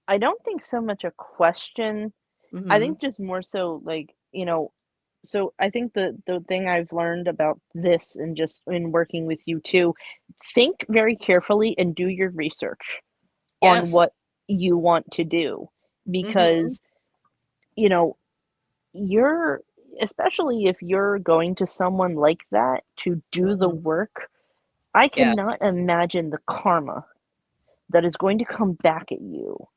I don't think so much a question. I Mhm. think just more so like, so I think the thing I've learned about this and just in working with you too, think very carefully and do your research on Yes. what you want to do Mhm. because, you know, you're especially if you're going to someone like that to do the Mhm. work, I Yes. cannot imagine the karma that is going to come back at you.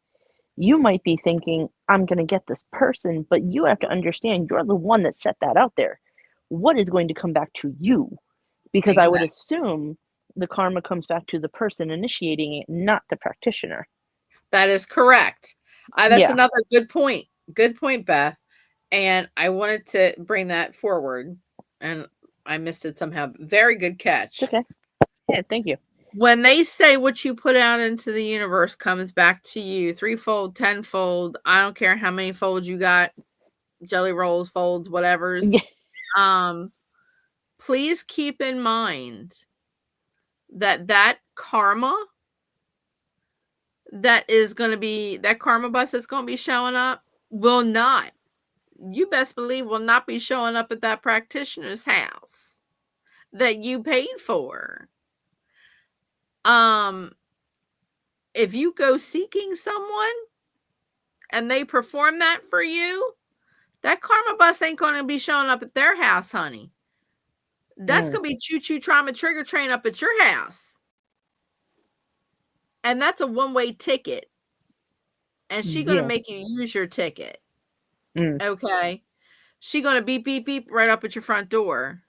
You might be thinking, I'm going to get this person, but you have to understand you're the one that set that out there. What is going to come back to you? Because I would Exactly. assume the karma comes back to the person initiating it, not the practitioner. That is correct. That's Yeah, another good point. Good point, Beth. And I wanted to bring that forward, and I missed it somehow. Very good it's catch. okay. Yeah, thank you. When they say what you put out into the universe comes back to you threefold, tenfold, I don't care how many folds you got, jelly rolls, folds, whatever's. Yeah. Um, please keep in mind that karma that karma bus that's going to be showing up will not, you best believe, will not be showing up at that practitioner's house that you paid for. Um, if you go seeking someone and they perform that for you, that karma bus ain't going to be showing up at their house, honey. That's Mm, going to be choo choo trauma trigger train up at your house. And that's a one-way ticket. And she going to yeah. make you use your ticket. Mm, Okay. She going to beep, beep, beep right up at your front door.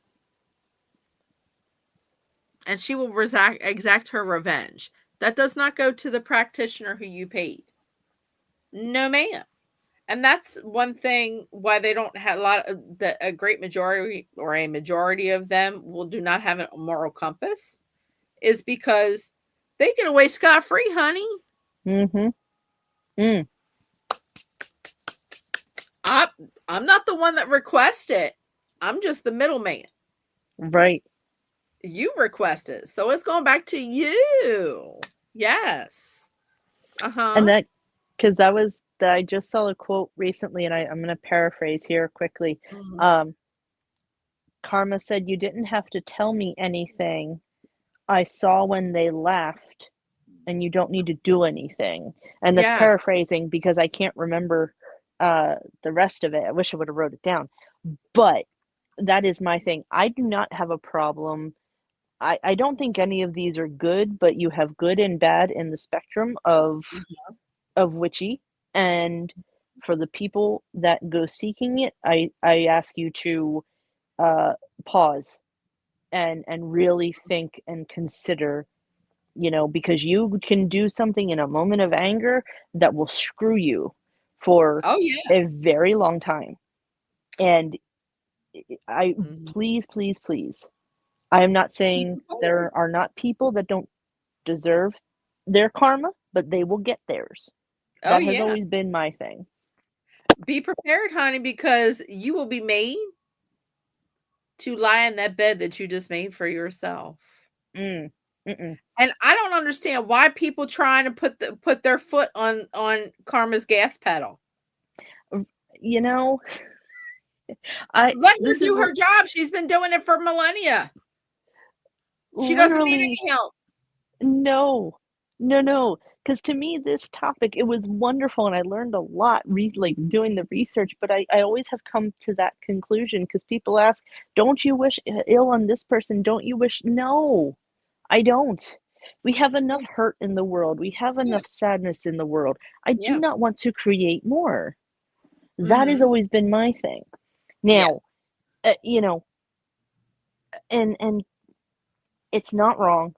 And she will exact her revenge. That does not go to the practitioner who you paid. No, ma'am. And that's one thing why they don't have a great majority or a majority of them will do not have a moral compass is because they get away scot free, honey. mm-hmm. Mm, I I'm not the one that requested it. I'm just the middleman. right. You requested, so it's going back to you. Yes. And Uh-huh. that, because that was, I just saw a quote recently, and I'm going to paraphrase here quickly. Mhm. Um, Karma said, "You didn't have to tell me anything. I saw when they laughed, and you don't need to do anything." And that's Yes. paraphrasing because I can't remember the rest of it. I wish I would have wrote it down. But that is my thing. I do not have a problem. I don't think any of these are good, but you have good and bad in the spectrum of witchy. And for the people that go seeking it, I ask you to uh, pause and really think and consider, because you can do something in a moment of anger that will screw you for Oh yeah. a very long time. And I Mhm. please, please, please. I am not Keep saying it forward. there are not people that don't deserve their karma, but they will get theirs. Oh That has yeah. always been my thing. Be prepared, honey, because you will be made to lie in that bed that you just made for yourself. Mm. Mm-mm. And I don't understand why people trying to put their foot on Karma's gas pedal. R You know, I Let her this is do what her job. She's been doing it for millennia. She doesn't need literally any help. no. No, no. Because to me, this topic, it was wonderful, and I learned a lot like, doing the research, but I always have come to that conclusion. Because people ask, "Don't you wish ill on this person? Don't you wish" No, I don't. We have enough Yeah, hurt in the world. We have yeah, enough sadness in the world. I do yeah. not want to create more. That has Mhm. always been my thing. Yeah. Now, you know, and it's not wrong.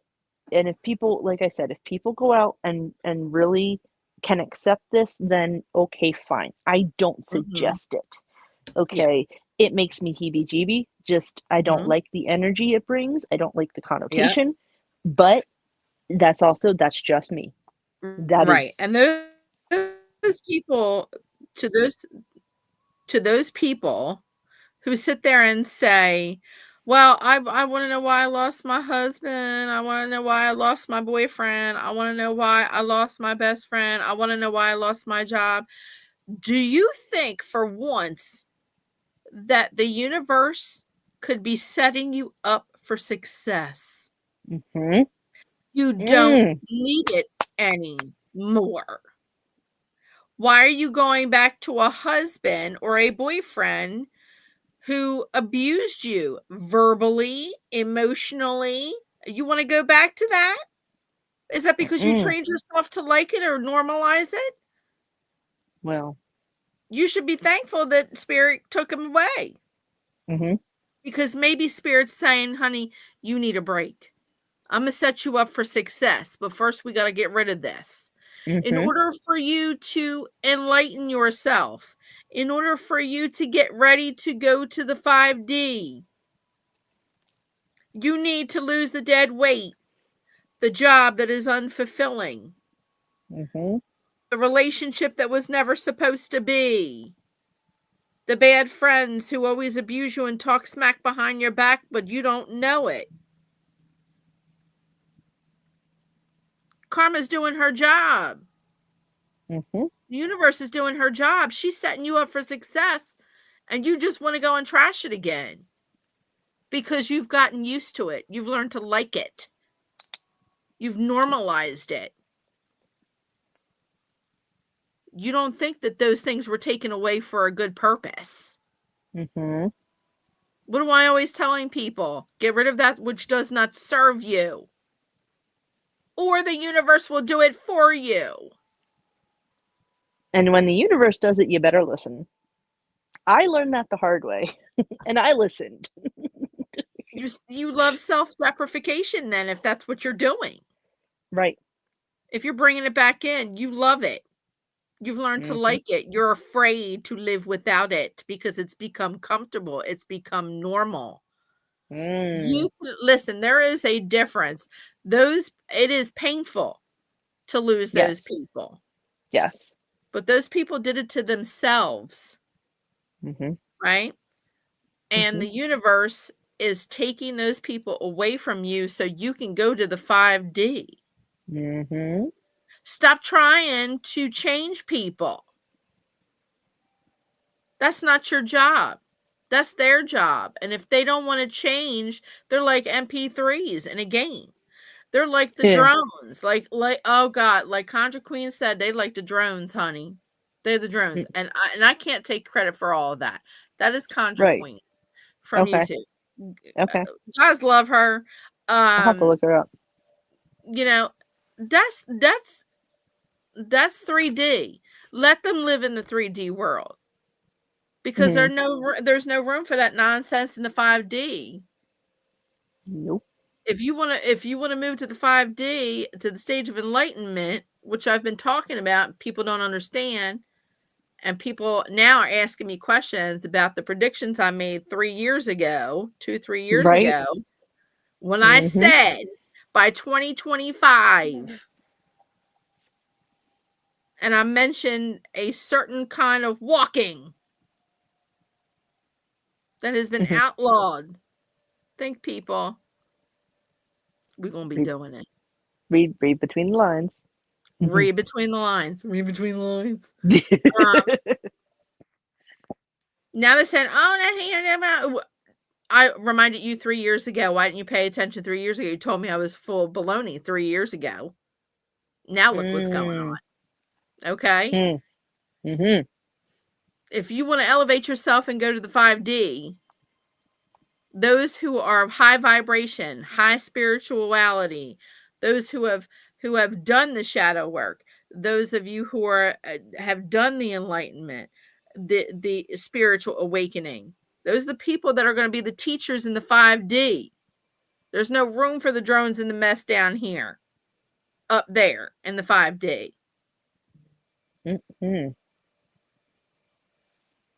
And if people, like I said, if people go out and really can accept this, then okay, fine. I don't Mhm. suggest it. Yeah. Okay. It makes me heebie-jeebie. Just I don't Mhm. like the energy it brings. I don't like the Yeah. connotation. But that's just me. That is Right. And those people to those people who sit there and say, "Well, I want to know why I lost my husband. I want to know why I lost my boyfriend. I want to know why I lost my best friend. I want to know why I lost my job." Do you think for once that the universe could be setting you up for success? mhm. You don't Mm, need it anymore. Why are you going back to a husband or a boyfriend who abused you verbally, emotionally? You want to go back to that? Is that because you mm. trained yourself to like it or normalize it? Well, You should be thankful that spirit took him away mhm, because maybe spirit's saying, honey, you need a break. I'm going to set you up for success, but first we got to get rid of this. In mhm, order for you to enlighten yourself, in order for you to get ready to go to the 5D, you need to lose the dead weight, the job that is unfulfilling, mhm. the relationship that was never supposed to be, the bad friends who always abuse you and talk smack behind your back, but you don't know it. Karma's doing her job. Mhm. The universe is doing her job. She's setting you up for success, and you just want to go and trash it again because you've gotten used to it. You've learned to like it. You've normalized it. You don't think that those things were taken away for a good purpose. Mhm. What am I always telling people? Get rid of that which does not serve you, or the universe will do it for you. And when the universe does it, you better listen. I learned that the hard way, and I listened. You love self-deprecation then if that's what you're doing. Right. If you're bringing it back in, you love it. You've learned to Mhm. like it. You're afraid to live without it because it's become comfortable. It's become normal. Mm. You listen, there is a difference. Those it is painful to lose those Yes. people, Yes. but those people did it to themselves, Mhm. right? And Mhm. the universe is taking those people away from you so you can go to the 5D. Mhm. Stop trying to change people. That's not your job. That's their job. And if they don't want to change, they're like MP3s in a game. They're like the Yeah. drones. Like oh god, like Contra Queen said, they like the drones, honey. They're the drones. Mm. And I can't take credit for all of that. That is Contra Right. Queen from Okay. YouTube. Uh, Okay. Guys love her. I'll have to Um, look her up. you know, that's that's that's 3D. Let them live in the 3D world because Mhm. there's no room for that nonsense in the 5D. Nope. If you want to move to the 5D, to the stage of enlightenment, which I've been talking about, people don't understand, and people now are asking me questions about the predictions I made 3 years ago, 2 3 years Right? ago, when I Mhm. said by 2025, and I mention a certain kind of walking that has been Mhm. outlawed, think people, we're gonna be Read, doing it. read between the lines. Mhm. Read between the lines. Read between the lines. Um, now they're saying, "Oh, I reminded you 3 years ago. Why didn't you pay attention 3 years ago? You told me I was full of baloney 3 years ago. Now look what's going Mm. on." Okay? Mm. Mhm. If you wanna elevate yourself and go to the 5D, those who are of high vibration, high spirituality, those who have done the shadow work, those of you who are have done the enlightenment, the spiritual awakening. Those are the people that are going to be the teachers in the 5D. There's no room for the drones and the mess down here, up there in the 5D. Mhm.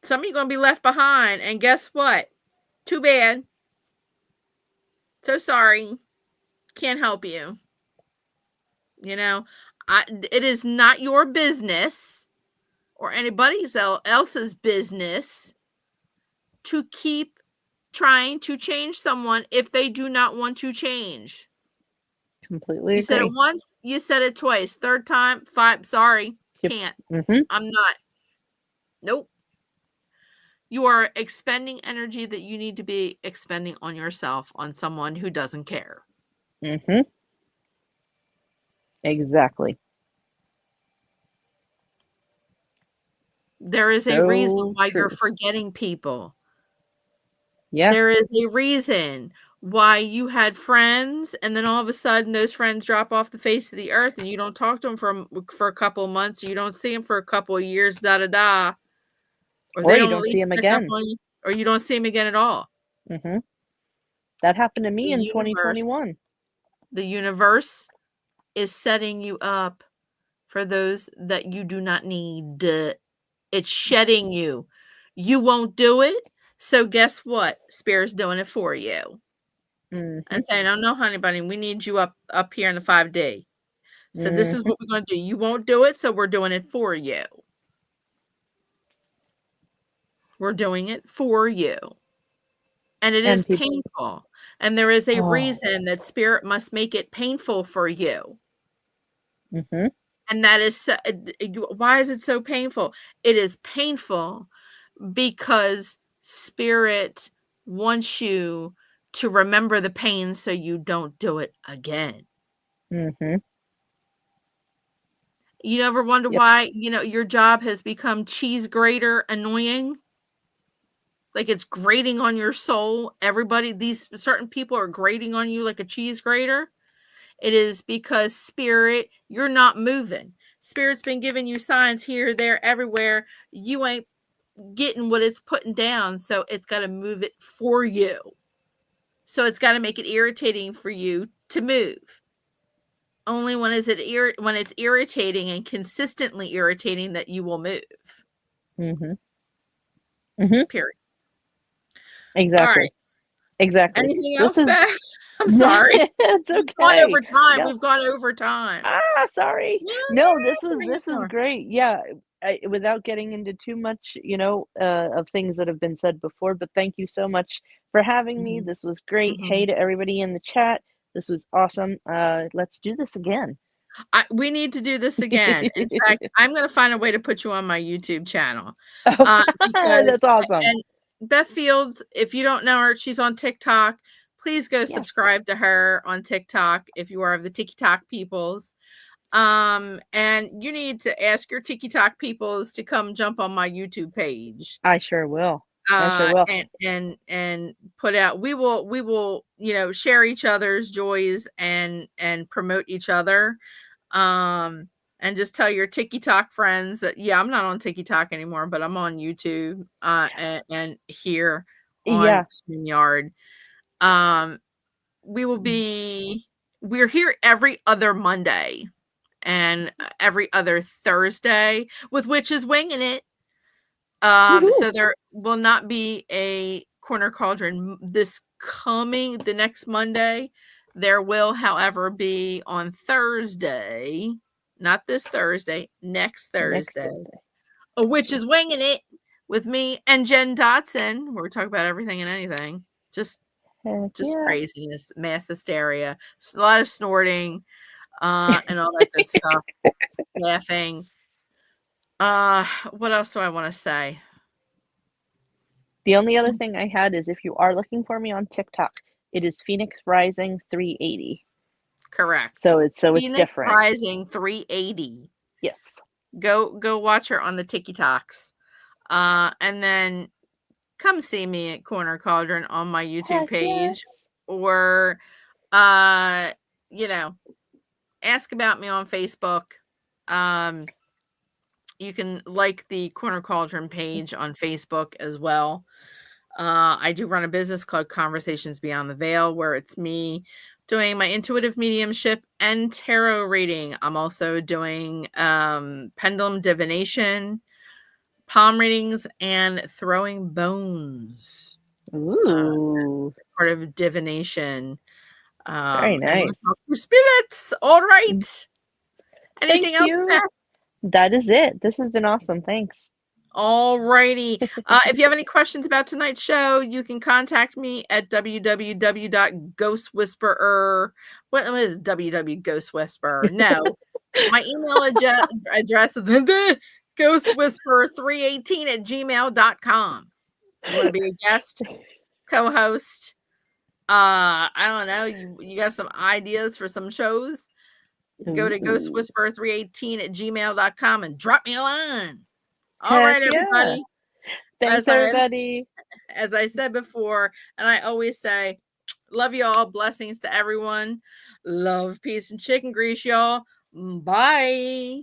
Some of you going to be left behind, and guess what? Too bad. So sorry. Can't help you. You know, it is not your business or anybody else's business to keep trying to change someone if they do not want to change. Completely You said it agree. once, you said it twice, third time, five, sorry, Yep. can't. Mhm. I'm not. Nope. You are expending energy that you need to be expending on yourself, on someone who doesn't care. Mhm. Exactly. There is a reason So why you're true. forgetting people. Yeah. There is a reason why you had friends, and then all of a sudden those friends drop off the face of the earth, and you don't talk to them for a couple of months, you don't see them for a couple of years, da da da, or Or they you don't at don't see least him check up again. on you, or you don't see them again at all. Mhm. That happened to The me in universe, 2021. the universe is setting you up for those that you do not need. It's shedding you. You won't do it, so guess what? Spirit's doing it for you. Mhm. And saying, "Oh, no, honey bunny, we need you up here in the 5D. So this is Mhm. what we're gonna do. You won't do it, so we're doing it for you. We're doing it for you." And it is And people. painful. And there is a Oh. reason that spirit must make it painful for you. Mhm. And that is why is it so painful? It is painful because spirit wants you to remember the pain so you don't do it again. Mhm. You ever wonder Yep. why, your job has become cheese grater annoying? Like it's grating on your soul. Everybody, these certain people are grating on you like a cheese grater. It is because spirit, you're not moving. Spirit's been giving you signs here, there, everywhere. You ain't getting what it's putting down, so it's got to move it for you. So it's got to make it irritating for you to move. Only when it's irritating and consistently irritating that you will move. Mhm. Mhm. Period. All right. Exactly. Exactly. Anything This else, is Beth? I'm sorry. it's We've gone okay. over time. No. We've gone over time. Sorry. No, No, no, it's a this was rainstorm. great. Yeah, without getting into too much, of things that have been said before, but thank you so much for having me. Mhm, This was great. Hey mhm. to everybody in the chat. This was awesome. Let's do this again. We need to do this again. In fact, I'm gonna find a way to put you on my YouTube channel, Oh, because that's awesome. and Beth Fields, if you don't know her, she's on TikTok. Please go Yes, subscribe to her on TikTok if you are of the TikTok peoples. And you need to ask your TikTok peoples to come jump on my YouTube page. I sure will. I sure will. And put out, we will share each other's joys and promote each other, um and just tell your TikTok friends that, yeah, I'm not on TikTok anymore, but I'm on YouTube, and here on Yeah. StreamYard. um we're here every other Monday and every other Thursday with Witches Winging It. Woohoo. So there will not be a Corner Cauldron the next Monday. There will, however, be on Thursday. not this Thursday, next Next Thursday. Thursday. A witch Gotcha. is winging it with me and Jen Dotson. Where we talk about everything and anything. Heck Just yeah. craziness, mass hysteria, a lot of snorting, and all that good stuff. Laughing. What else do I want to say? The only other thing I had is if you are looking for me on TikTok, it is Phoenix Rising 380. Correct. So it's Phoenix different. Rising 380. Yes. Go watch her on the TikToks. And then come see me at Corner Cauldron on my YouTube Heck yes. page, or uh, you know, ask about me on Facebook. Um, you can like the Corner Cauldron page on Facebook as well. I do run a business called Conversations Beyond the Veil, where it's me doing my intuitive mediumship and tarot reading. I'm also doing pendulum divination, palm readings, and throwing bones. Ooh, Part of divination. very And we're nice. talking through spirits. All right. Thank Anything else, you. Beth? That is it. This has been awesome. Thanks. All righty. If you have any questions about tonight's show, you can contact me at www.ghostwhisperer. What is www.ghostwhisperer? No. My email address is ghostwhisperer318@gmail.com. You want to be a guest, co-host? I don't know. You got some ideas for some shows? Go to Ooh. ghostwhisperer318@gmail.com and drop me a line. All Heck right, yeah. everybody. Thanks, As I everybody. as I said before, and I always say, love you all. Blessings to everyone. Love, peace, and chicken grease, y'all. Bye.